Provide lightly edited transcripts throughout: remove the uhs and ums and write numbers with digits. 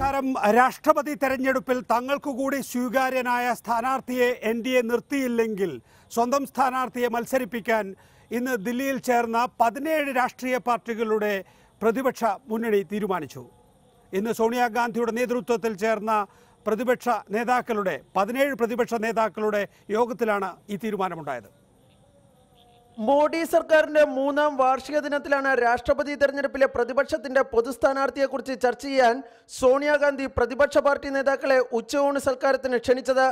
നമസ്കാരം. രാഷ്ട്രപതി തെരഞ്ഞെടുപ്പിൽ തങ്ങൾക്ക് കൂടി സ്വീകാര്യനായ സ്ഥാനാർത്ഥിയെ NDA നിർത്തിയില്ലെങ്കിൽ സ്വന്തം സ്ഥാനാർത്ഥിയെ മത്സരിപ്പിക്കാൻ ഇന്ന് ദില്ലിയിൽ ചേർന്ന 17 രാഷ്ട്രീയ പാർട്ടികളുടെ പ്രതിപക്ഷ മുന്നണി തീരുമാനിച്ചു. ഇന്ന് സോണിയാഗാന്ധിയുടെ നേതൃത്വത്തിൽ ചേർന്ന 17 പ്രതിപക്ഷ നേതാക്കളുടെ യോഗത്തിലാണ് ഈ തീരുമാനമുണ്ടായത്. മോഡി സർക്കാരിന്റെ 3ാം വാർഷിക ദിനത്തിലാണ് രാഷ്ട്രപതി തെരഞ്ഞെടുപ്പിലെ പ്രതിപക്ഷത്തിന്റെ പൊതുസ്ഥാനാർത്ഥിയെക്കുറിച്ച് ചർച്ച ചെയ്യാൻ സോണിയാഗാന്ധി പ്രതിപക്ഷ പാർട്ടി നേതാക്കളെ ഉച്ചയൂണ് സൽക്കാരത്തിന് ക്ഷണിച്ചത്.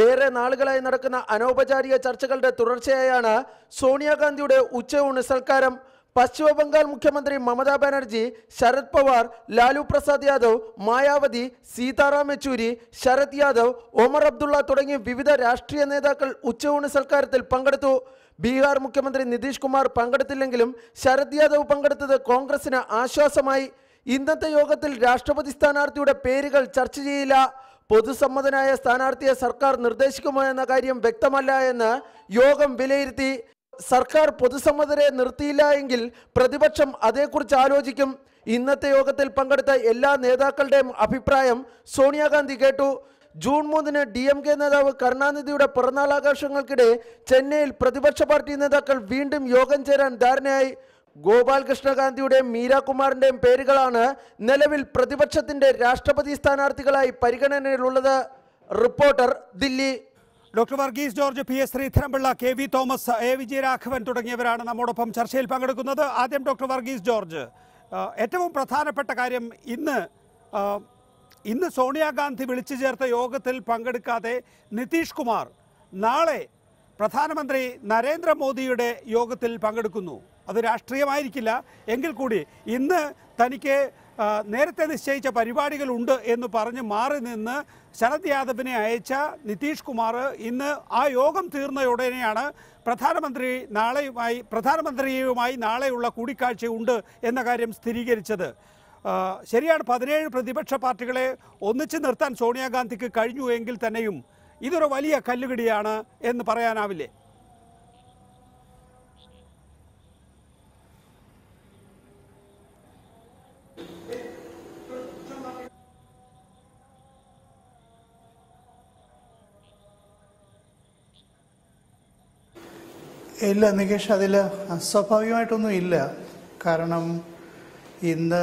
ഏറെ നാളുകളായി നടക്കുന്ന അനൗപചാരിക ചർച്ചകളുടെ തുടർച്ചയായാണ് സോണിയാഗാന്ധിയുടെ ഉച്ചയൂണ് സൽക്കാരം. പശ്ചിമ ബംഗാൾ മുഖ്യമന്ത്രി മമതാ ബാനർജി, ശരത് പവാർ, ലാലു പ്രസാദ് യാദവ്, മായാവതി, സീതാറാം യെച്ചൂരി, ശരത് യാദവ്, ഒമർ അബ്ദുള്ള തുടങ്ങിയ വിവിധ രാഷ്ട്രീയ നേതാക്കൾ ഉച്ചയൂണ് സൽക്കാരത്തിൽ പങ്കെടുത്തു. ബീഹാർ മുഖ്യമന്ത്രി നിതീഷ് കുമാർ പങ്കെടുത്തില്ലെങ്കിലും ശരത് യാദവ് പങ്കെടുത്തത് കോൺഗ്രസിന് ആശ്വാസമായി. ഇന്നത്തെ യോഗത്തിൽ രാഷ്ട്രപതി സ്ഥാനാർത്ഥിയുടെ പേരുകൾ ചർച്ച ചെയ്യില്ല. പൊതുസമ്മതനായ സ്ഥാനാർത്ഥിയെ സർക്കാർ നിർദ്ദേശിക്കുമോ എന്ന കാര്യം വ്യക്തമല്ല എന്ന് യോഗം വിലയിരുത്തി. സർക്കാർ പൊതുസമ്മതരെ നിർത്തിയില്ല എങ്കിൽ പ്രതിപക്ഷം അതേക്കുറിച്ച് ആലോചിക്കും. ഇന്നത്തെ യോഗത്തിൽ പങ്കെടുത്ത എല്ലാ നേതാക്കളുടെയും അഭിപ്രായം സോണിയാഗാന്ധി കേട്ടു. ജൂൺ 3-ന് DMK നേതാവ് കരുണാനിധിയുടെ പിറന്നാൾ ആഘോഷങ്ങൾക്കിടെ ചെന്നൈയിൽ പ്രതിപക്ഷ പാർട്ടി നേതാക്കൾ വീണ്ടും യോഗം ചേരാൻ ധാരണയായി. ഗോപാൽകൃഷ്ണ ഗാന്ധിയുടെയും മീരാകുമാറിന്റെയും പേരുകളാണ് നിലവിൽ പ്രതിപക്ഷത്തിന്റെ രാഷ്ട്രപതി സ്ഥാനാർത്ഥികളായി പരിഗണനയിലുള്ളത്. Reporter, Delhi. Doctor Varghese George, PS Sreedharan Pillai, KV Thomas, A Vijayaraghavan തുടങ്ങിയവരാണ് നമ്മോടൊപ്പം ചർച്ചയിൽ പങ്കെടുക്കുന്നത്. ആദ്യം ഡോക്ടർ വർഗീസ് ജോർജ്, ഏറ്റവും പ്രധാനപ്പെട്ട കാര്യം ഇന്ന് സോണിയാഗാന്ധി വിളിച്ചു ചേർത്ത യോഗത്തിൽ പങ്കെടുക്കാതെ നിതീഷ് കുമാർ നാളെ പ്രധാനമന്ത്രി നരേന്ദ്രമോദിയുടെ യോഗത്തിൽ പങ്കെടുക്കുന്നു. അത് രാഷ്ട്രീയമായിരിക്കില്ല എങ്കിൽ കൂടി ഇന്ന് തനിക്ക് നേരത്തെ നിശ്ചയിച്ച പരിപാടികളുണ്ട് എന്ന് പറഞ്ഞ് മാറി നിന്ന് ശരത് യാദവിനെ അയച്ച നിതീഷ് കുമാർ ഇന്ന് ആ യോഗം തീർന്നയുടനെയാണ് പ്രധാനമന്ത്രിയുമായി നാളെയുള്ള കൂടിക്കാഴ്ചയുണ്ട് എന്ന കാര്യം സ്ഥിരീകരിച്ചത്. ശരിയാണ്, 17 പ്രതിപക്ഷ പാർട്ടികളെ ഒന്നിച്ചു നിർത്താൻ സോണിയാഗാന്ധിക്ക് കഴിഞ്ഞു എങ്കിൽ തന്നെയും ഇതൊരു വലിയ കല്ലുകടിയാണ് എന്ന് പറയാനാവില്ലേ? ഇല്ല നികേഷ്, അതിൽ അസ്വാഭാവികമായിട്ടൊന്നും ഇല്ല. കാരണം ഇന്ന്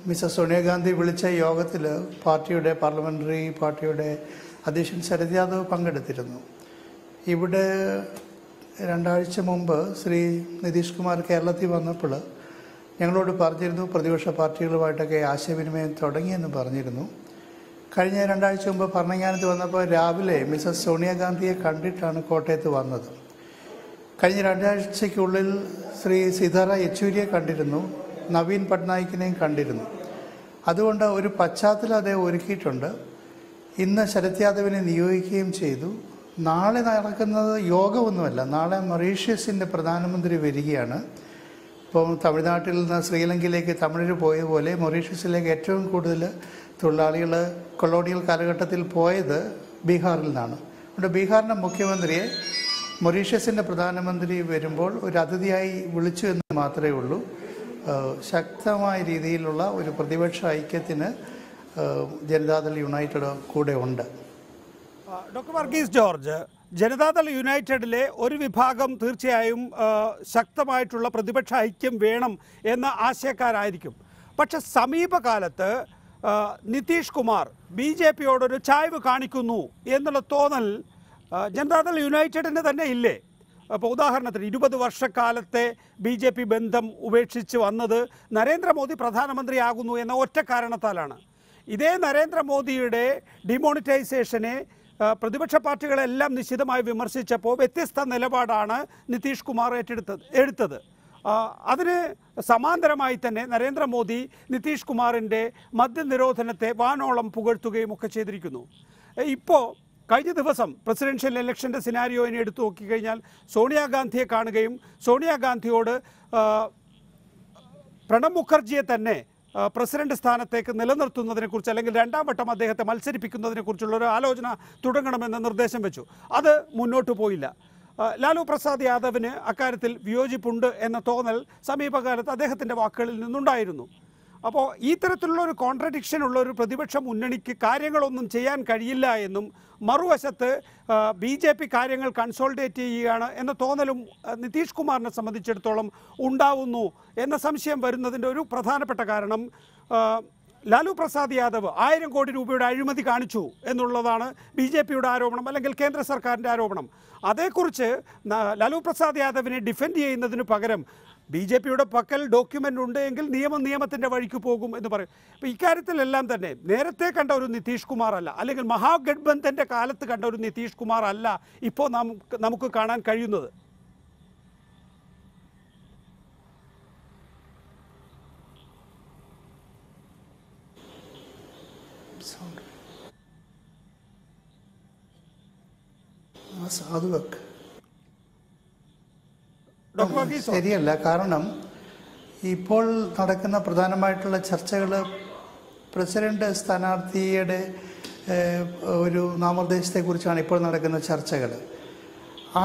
മിസസ് സോണിയാഗാന്ധി വിളിച്ച യോഗത്തിൽ പാർലമെൻ്ററി പാർട്ടിയുടെ അധ്യക്ഷൻ ശരത് യാദവ് പങ്കെടുത്തിരുന്നു. ഇവിടെ 2 ആഴ്ച മുമ്പ് ശ്രീ നിതീഷ് കുമാർ കേരളത്തിൽ വന്നപ്പോൾ ഞങ്ങളോട് പറഞ്ഞിരുന്നു പ്രതിപക്ഷ പാർട്ടികളുമായിട്ടൊക്കെ ആശയവിനിമയം തുടങ്ങിയെന്ന് പറഞ്ഞിരുന്നു. കഴിഞ്ഞ 2 ആഴ്ച മുമ്പ് ഭരണങ്ങാനത്ത് വന്നപ്പോൾ രാവിലെ മിസസ് സോണിയാഗാന്ധിയെ കണ്ടിട്ടാണ് കോട്ടയത്ത് വന്നത്. കഴിഞ്ഞ 2 ആഴ്ചയ്ക്കുള്ളിൽ ശ്രീ സീതാറാം യെച്ചൂരിയെ കണ്ടിരുന്നു, നവീൻ പട്നായിക്കിനെയും കണ്ടിരുന്നു. അതുകൊണ്ട് ഒരു പശ്ചാത്തലം അദ്ദേഹം ഒരുക്കിയിട്ടുണ്ട്. ഇന്ന് ശരത് യാദവിനെ നിയോഗിക്കുകയും ചെയ്തു. നാളെ നടക്കുന്നത് യോഗമൊന്നുമല്ല, നാളെ മൊറീഷ്യസിൻ്റെ പ്രധാനമന്ത്രി വരികയാണ്. ഇപ്പം തമിഴ്നാട്ടിൽ നിന്ന് ശ്രീലങ്കയിലേക്ക് തമിഴർ പോയതുപോലെ മൊറീഷ്യസിലേക്ക് ഏറ്റവും കൂടുതൽ തൊഴിലാളികൾ കൊളോണിയൽ കാലഘട്ടത്തിൽ പോയത് ബീഹാറിൽ നിന്നാണ്. അതുകൊണ്ട് ബീഹാറിൻ്റെ മുഖ്യമന്ത്രിയെ മൊറീഷ്യസിൻ്റെ പ്രധാനമന്ത്രി വരുമ്പോൾ ഒരു അതിഥിയായി വിളിച്ചു എന്ന് മാത്രമേ ഉള്ളൂ. ശക്തമായ രീതിയിലുള്ള ഒരു പ്രതിപക്ഷ ഐക്യത്തിന് ജനതാദൾ യുണൈറ്റഡ് കൂടെ ഉണ്ട്. ഡോക്ടർ വർഗീസ് ജോർജ്, ജനതാദൾ യുണൈറ്റഡിലെ ഒരു വിഭാഗം തീർച്ചയായും ശക്തമായിട്ടുള്ള പ്രതിപക്ഷ ഐക്യം വേണം എന്ന ആശയക്കാരായിരിക്കും. പക്ഷെ സമീപകാലത്ത് നിതീഷ് കുമാർ BJPയോടൊരു ചായ്വ് കാണിക്കുന്നു എന്നുള്ള തോന്നൽ ജനതാദൾ യുണൈറ്റഡിന് തന്നെ ഇല്ലേ? അപ്പോൾ ഉദാഹരണത്തിന് 20 വർഷക്കാലത്തെ BJP ബന്ധം ഉപേക്ഷിച്ച് വന്നത് നരേന്ദ്രമോദി പ്രധാനമന്ത്രിയാകുന്നു എന്ന ഒറ്റ കാരണത്താലാണ്. ഇതേ നരേന്ദ്രമോദിയുടെ ഡിമോണിറ്റൈസേഷനെ പ്രതിപക്ഷ പാർട്ടികളെല്ലാം നിശിതമായി വിമർശിച്ചപ്പോൾ വ്യത്യസ്ത നിലപാടാണ് നിതീഷ് കുമാർ എടുത്തത്. അതിന് സമാന്തരമായി തന്നെ നരേന്ദ്രമോദി നിതീഷ് കുമാറിൻ്റെ മദ്യനിരോധനത്തെ വാനോളം പുകഴ്ത്തുകയും ഒക്കെ ചെയ്തിരിക്കുന്നു. ഇപ്പോൾ കഴിഞ്ഞ ദിവസം പ്രസിഡൻഷ്യൽ ഇലക്ഷൻ്റെ സിനാരിയോയിനെ എടുത്തു നോക്കിക്കഴിഞ്ഞാൽ സോണിയാഗാന്ധിയെ കാണുകയും സോണിയാഗാന്ധിയോട് പ്രണബ് മുഖർജിയെ തന്നെ പ്രസിഡന്റ് സ്ഥാനത്തേക്ക് നിലനിർത്തുന്നതിനെക്കുറിച്ച് അല്ലെങ്കിൽ 2ാം വട്ടം അദ്ദേഹത്തെ മത്സരിപ്പിക്കുന്നതിനെക്കുറിച്ചുള്ള ഒരു ആലോചന തുടങ്ങണമെന്ന് നിർദ്ദേശം വെച്ചു. അത് മുന്നോട്ട് പോയില്ല. ലാലു പ്രസാദ് യാദവിന് അക്കാര്യത്തിൽ വിയോജിപ്പുണ്ട് എന്ന തോന്നൽ സമീപകാലത്ത് അദ്ദേഹത്തിൻ്റെ വാക്കുകളിൽ നിന്നുണ്ടായിരുന്നു. അപ്പോൾ ഈ തരത്തിലുള്ള ഒരു കോൺട്രഡിക്ഷൻ ഉള്ള ഒരു പ്രതിപക്ഷ മുന്നണിക്ക് കാര്യങ്ങളൊന്നും ചെയ്യാൻ കഴിയില്ല എന്നും മറുവശത്ത് BJP കാര്യങ്ങൾ കൺസോൾട്ടേറ്റ് ചെയ്യുകയാണ് എന്ന തോന്നലും നിതീഷ് കുമാറിനെ സംബന്ധിച്ചിടത്തോളം ഉണ്ടാവുന്നു എന്ന സംശയം വരുന്നതിൻ്റെ ഒരു പ്രധാനപ്പെട്ട കാരണം ലാലു പ്രസാദ് യാദവ് 1000 കോടി രൂപയുടെ അഴിമതി കാണിച്ചു എന്നുള്ളതാണ് BJPയുടെ ആരോപണം, അല്ലെങ്കിൽ കേന്ദ്ര സർക്കാരിൻ്റെ ആരോപണം. അതേക്കുറിച്ച് ലാലു പ്രസാദ് യാദവിനെ ഡിഫെൻഡ് ചെയ്യുന്നതിന് പകരം BJPയുടെ പക്കൽ ഡോക്യുമെൻ്റ് ഉണ്ട് എങ്കിൽ നിയമത്തിൻ്റെ വഴിക്ക് പോകും എന്ന് പറയും. അപ്പോൾ ഇക്കാര്യത്തിലെല്ലാം തന്നെ നേരത്തെ കണ്ട ഒരു നിതീഷ് കുമാർ അല്ല, അല്ലെങ്കിൽ മഹാഗഡ്ബന്ധൻ്റെ കാലത്ത് കണ്ട ഒരു നിതീഷ് കുമാർ അല്ല ഇപ്പോൾ നമുക്ക് കാണാൻ കഴിയുന്നത്. ശരിയല്ല. കാരണം ഇപ്പോൾ നടക്കുന്ന പ്രധാനമായിട്ടുള്ള ചർച്ചകൾ പ്രസിഡന്റ് സ്ഥാനാർത്ഥിയുടെ ഒരു നാമനിർദ്ദേശത്തെക്കുറിച്ചാണ് ഇപ്പോൾ നടക്കുന്ന ചർച്ചകൾ.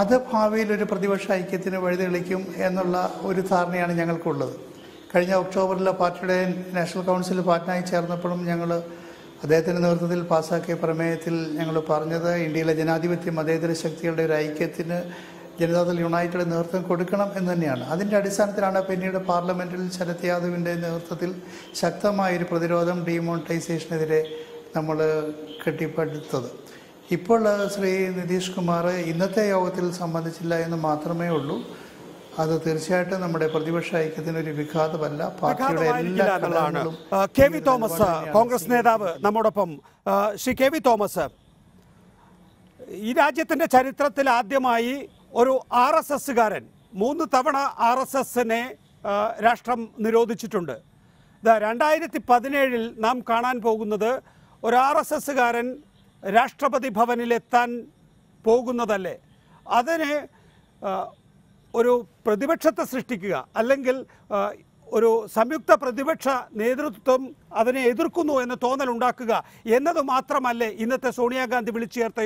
അത് ഭാവിയിൽ ഒരു പ്രതിപക്ഷ ഐക്യത്തിന് വഴിതെളിക്കും എന്നുള്ള ഒരു ധാരണയാണ് ഞങ്ങൾക്കുള്ളത്. കഴിഞ്ഞ ഒക്ടോബറിൽ പാർട്ടിയുടെ നാഷണൽ കൗൺസിൽ പാറ്റ്നയിൽ ചേർന്നപ്പോഴും ഞങ്ങൾ അദ്ദേഹത്തിൻ്റെ നേതൃത്വത്തിൽ പാസ്സാക്കിയ പ്രമേയത്തിൽ ഞങ്ങൾ പറഞ്ഞത് ഇന്ത്യയിലെ ജനാധിപത്യ മതേതര ശക്തികളുടെ ഒരു ഐക്യത്തിന് ജനതാദൾ യുണൈറ്റഡ് നേതൃത്വം കൊടുക്കണം എന്ന് തന്നെയാണ്. അതിൻ്റെ അടിസ്ഥാനത്തിലാണ് പിന്നീട് പാർലമെൻറ്റിൽ ശരത് യാദവിൻ്റെ നേതൃത്വത്തിൽ ശക്തമായൊരു പ്രതിരോധം ഡീമോണിറ്റൈസേഷനെതിരെ നമ്മൾ കെട്ടിപ്പടുത്തത്. ഇപ്പോൾ ശ്രീ നിതീഷ് കുമാർ ഇന്നത്തെ യോഗത്തിൽ സംബന്ധിച്ചില്ല എന്ന് മാത്രമേ ഉള്ളൂ. അത് തീർച്ചയായിട്ടും നമ്മുടെ പ്രതിപക്ഷ ഐക്യത്തിനൊരു വിഘാതമല്ല. പാർട്ടിയുടെ എല്ലാ ഘടകങ്ങളും. കെ വി തോമസ്, കോൺഗ്രസ് നേതാവ് നമ്മോടൊപ്പം. ശ്രീ കെ വി തോമസ്, ഈ രാജ്യത്തിൻ്റെ ചരിത്രത്തിൽ ആദ്യമായി ഒരു RSSകാരൻ 3 തവണ RSSനെ രാഷ്ട്രം നിരോധിച്ചിട്ടുണ്ട്. 2017 നാം കാണാൻ പോകുന്നത് ഒരു RSSകാരൻ രാഷ്ട്രപതി ഭവനിലെത്താൻ പോകുന്നതല്ലേ? അതിന് ഒരു പ്രതിപക്ഷത്തെ സൃഷ്ടിക്കുക, അല്ലെങ്കിൽ ഒരു സംയുക്ത പ്രതിപക്ഷ നേതൃത്വം അതിനെ എതിർക്കുന്നു എന്ന തോന്നലുണ്ടാക്കുക എന്നത് മാത്രമല്ലേ ഇന്നത്തെ സോണിയാഗാന്ധി വിളിച്ചു ചേർത്ത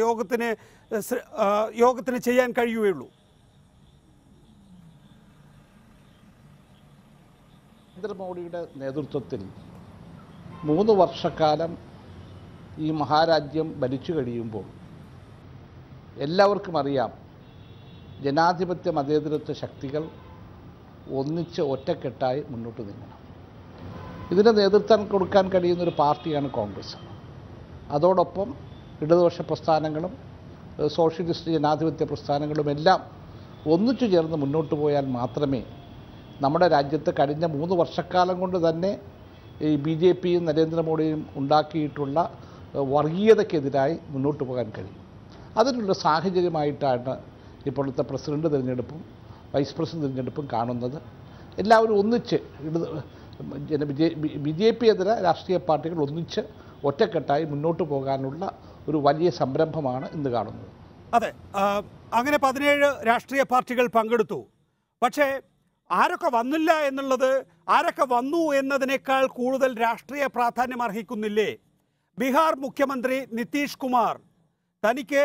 യോഗത്തിന് ചെയ്യാൻ കഴിയുകയുള്ളൂ? നരേന്ദ്രമോദിയുടെ നേതൃത്വത്തിൽ 3 വർഷക്കാലം ഈ മഹാരാജ്യം ഭരിച്ചു കഴിയുമ്പോൾ എല്ലാവർക്കും അറിയാം, ജനാധിപത്യ മതേതരത്വ ശക്തികൾ ഒന്നിച്ച് ഒറ്റക്കെട്ടായി മുന്നോട്ട് നീങ്ങണം. ഇതിന് നേതൃത്വം കൊടുക്കാൻ കഴിയുന്നൊരു പാർട്ടിയാണ് കോൺഗ്രസ്. അതോടൊപ്പം ഇടതുപക്ഷ പ്രസ്ഥാനങ്ങളും സോഷ്യലിസ്റ്റ് ജനാധിപത്യ പ്രസ്ഥാനങ്ങളും എല്ലാം ഒന്നിച്ചു ചേർന്ന് മുന്നോട്ട് പോയാൽ മാത്രമേ നമ്മുടെ രാജ്യത്ത് കഴിഞ്ഞ 3 വർഷക്കാലം കൊണ്ട് തന്നെ ഈ BJPയും നരേന്ദ്രമോദിയും ഉണ്ടാക്കിയിട്ടുള്ള വർഗീയതയ്ക്കെതിരായി മുന്നോട്ട് പോകാൻ കഴിയും. അതിനുള്ള സാഹചര്യമായിട്ടാണ് ഇപ്പോഴത്തെ പ്രസിഡന്റ് തിരഞ്ഞെടുപ്പും വൈസ് പ്രസിഡന്റ് തിരഞ്ഞെടുപ്പും കാണുന്നത്. എല്ലാവരും ഒന്നിച്ച് BJP എതിര രാഷ്ട്രീയ പാർട്ടികൾ ഒന്നിച്ച് ഒറ്റക്കെട്ടായി മുന്നോട്ട് പോകാനുള്ള ഒരു വലിയ സംരംഭമാണ് ഇന്ന് കാണുന്നത്. അതെ, അങ്ങനെ 17 രാഷ്ട്രീയ പാർട്ടികൾ പങ്കെടുത്തു. പക്ഷേ ആരൊക്കെ വന്നില്ല എന്നുള്ളത്, ആരൊക്കെ വന്നു എന്നതിനേക്കാൾ കൂടുതൽ രാഷ്ട്രീയ പ്രാധാന്യം അർഹിക്കുന്നില്ലേ? ബീഹാർ മുഖ്യമന്ത്രി നിതീഷ് കുമാർ തനിക്ക്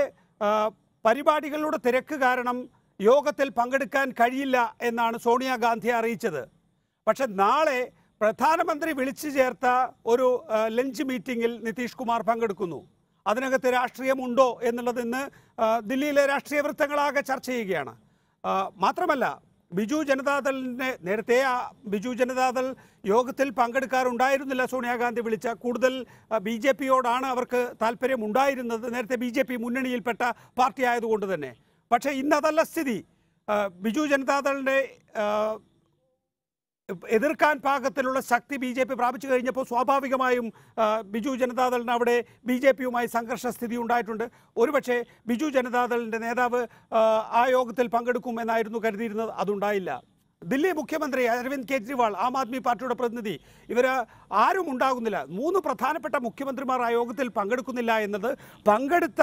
പരിപാടികളുടെ തിരക്ക് കാരണം യോഗത്തിൽ പങ്കെടുക്കാൻ കഴിയില്ല എന്നാണ് സോണിയാഗാന്ധി അറിയിച്ചത്. പക്ഷെ നാളെ പ്രധാനമന്ത്രി വിളിച്ചു ചേർത്ത ഒരു ലഞ്ച് മീറ്റിങ്ങിൽ നിതീഷ് കുമാർ പങ്കെടുക്കുന്നു. അതിനകത്ത് രാഷ്ട്രീയമുണ്ടോ എന്നുള്ളത് ഇന്ന് ദില്ലിയിലെ രാഷ്ട്രീയ വൃത്തങ്ങളാകെ ചർച്ച ചെയ്യുകയാണ്. മാത്രമല്ല, ബിജു ജനതാദളിനെ നേരത്തെ ബിജു ജനതാദൾ യോഗത്തിൽ പങ്കെടുക്കാറുണ്ടായിരുന്നില്ല. സോണിയാഗാന്ധി വിളിച്ച കൂടുതൽ BJPയോടാണ് അവർക്ക് താല്പര്യമുണ്ടായിരുന്നത്, നേരത്തെ BJP മുന്നണിയിൽപ്പെട്ട പാർട്ടി ആയതുകൊണ്ട് തന്നെ. പക്ഷേ ഇന്നതല്ല സ്ഥിതി. ബിജു ജനതാദളിനെ എതിർക്കാൻ പാകത്തിലുള്ള ശക്തി BJP പ്രാപിച്ചു കഴിഞ്ഞപ്പോൾ സ്വാഭാവികമായും ബിജു ജനതാദളിന് അവിടെ BJPയുമായി സംഘർഷസ്ഥിതി ഉണ്ടായിട്ടുണ്ട്. ഒരുപക്ഷെ ബിജു ജനതാദളിൻ്റെ നേതാവ് ആ യോഗത്തിൽ പങ്കെടുക്കും എന്നായിരുന്നു കരുതിയിരുന്നത്. അതുണ്ടായില്ല. ദില്ലി മുഖ്യമന്ത്രി അരവിന്ദ് കെജ്രിവാൾ, ആം ആദ്മി പാർട്ടിയുടെ പ്രതിനിധി, ഇവർ ആരും ഉണ്ടാകുന്നില്ല. 3 പ്രധാനപ്പെട്ട മുഖ്യമന്ത്രിമാർ ആ യോഗത്തിൽ പങ്കെടുക്കുന്നില്ല എന്നത് പങ്കെടുത്ത,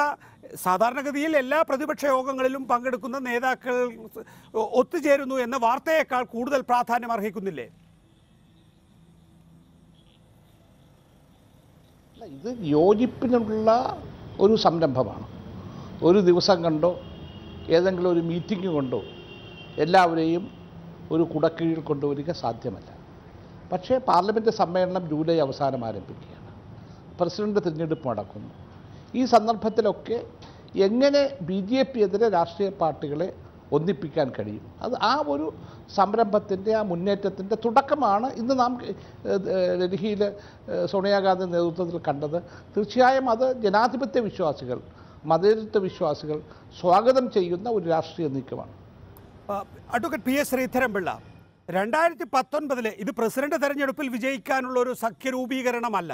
സാധാരണഗതിയിൽ എല്ലാ പ്രതിപക്ഷ യോഗങ്ങളിലും പങ്കെടുക്കുന്ന നേതാക്കൾ ഒത്തുചേരുന്നു എന്ന വാർത്തയേക്കാൾ കൂടുതൽ പ്രാധാന്യം അർഹിക്കുന്നില്ലേ? ഇത് യോജിപ്പിനുള്ള ഒരു സംരംഭമാണ്. ഒരു ദിവസം കൊണ്ടോ ഏതെങ്കിലും ഒരു മീറ്റിംഗ് കൊണ്ടോ എല്ലാവരെയും ഒരു കുടക്കീഴിൽ കൊണ്ടുവരിക സാധ്യമല്ല. പക്ഷേ പാർലമെൻറ്റ് സമ്മേളനം ജൂലൈ അവസാനം ആരംഭിക്കുകയാണ്. പ്രസിഡന്റ് തിരഞ്ഞെടുപ്പ് നടക്കുന്നു. ഈ സന്ദർഭത്തിലൊക്കെ എങ്ങനെ BJP എതിരെ രാഷ്ട്രീയ പാർട്ടികളെ ഒന്നിപ്പിക്കാൻ കഴിയും? അത് ആ ഒരു സംരംഭത്തിൻ്റെ, ആ മുന്നേറ്റത്തിൻ്റെ തുടക്കമാണ് ഇന്ന് നാം ഡൽഹിയിൽ സോണിയാഗാന്ധി നേതൃത്വത്തിൽ കണ്ടത്. തീർച്ചയായും അത് ജനാധിപത്യ വിശ്വാസികൾ, മതേതരത്വ വിശ്വാസികൾ സ്വാഗതം ചെയ്യുന്ന ഒരു രാഷ്ട്രീയ നീക്കമാണ്. അഡ്വക്കേറ്റ് PS ശ്രീധരൻപിള്ള, 2019 ഇത് പ്രസിഡന്റ് തെരഞ്ഞെടുപ്പിൽ വിജയിക്കാനുള്ള ഒരു സഖ്യരൂപീകരണമല്ല.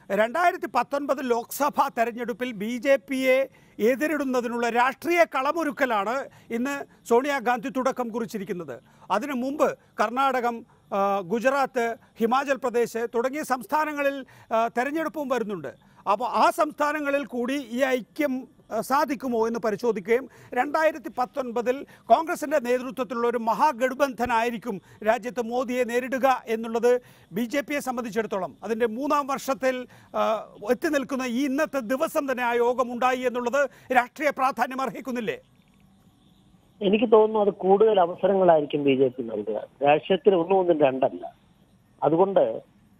2019 ലോക്സഭാ തെരഞ്ഞെടുപ്പിൽ BJPയെ എതിരിടുന്നതിനുള്ള രാഷ്ട്രീയ കളമൊരുക്കലാണ് ഇന്ന് സോണിയാഗാന്ധി തുടക്കം കുറിച്ചിരിക്കുന്നത്. അതിനു മുമ്പ് കർണാടകം, ഗുജറാത്ത്, ഹിമാചൽ പ്രദേശ് തുടങ്ങിയ സംസ്ഥാനങ്ങളിൽ തെരഞ്ഞെടുപ്പും വരുന്നുണ്ട്. അപ്പോൾ ആ സംസ്ഥാനങ്ങളിൽ കൂടി ഈ ഐക്യം സാധിക്കുമോ എന്ന് പരിശോധിക്കുകയും 2019 കോൺഗ്രസിൻ്റെ നേതൃത്വത്തിലുള്ള ഒരു മഹാഗഠബന്ധനായിരിക്കും രാജ്യത്ത് മോദിയെ നേരിടുക എന്നുള്ളത് BJPയെ സംബന്ധിച്ചിടത്തോളം അതിൻ്റെ 3-ാം വർഷത്തിൽ എത്തി നിൽക്കുന്ന ഈ ഇന്നത്തെ ദിവസം തന്നെ ആ യോഗം ഉണ്ടായി എന്നുള്ളത് രാഷ്ട്രീയ പ്രാധാന്യം അർഹിക്കുന്നില്ലേ? എനിക്ക് തോന്നുന്നു അത് കൂടുതൽ അവസരങ്ങളായിരിക്കും BJP നൽകുക. രാഷ്ട്രീയത്തിൽ ഒന്നും രണ്ടല്ല. അതുകൊണ്ട്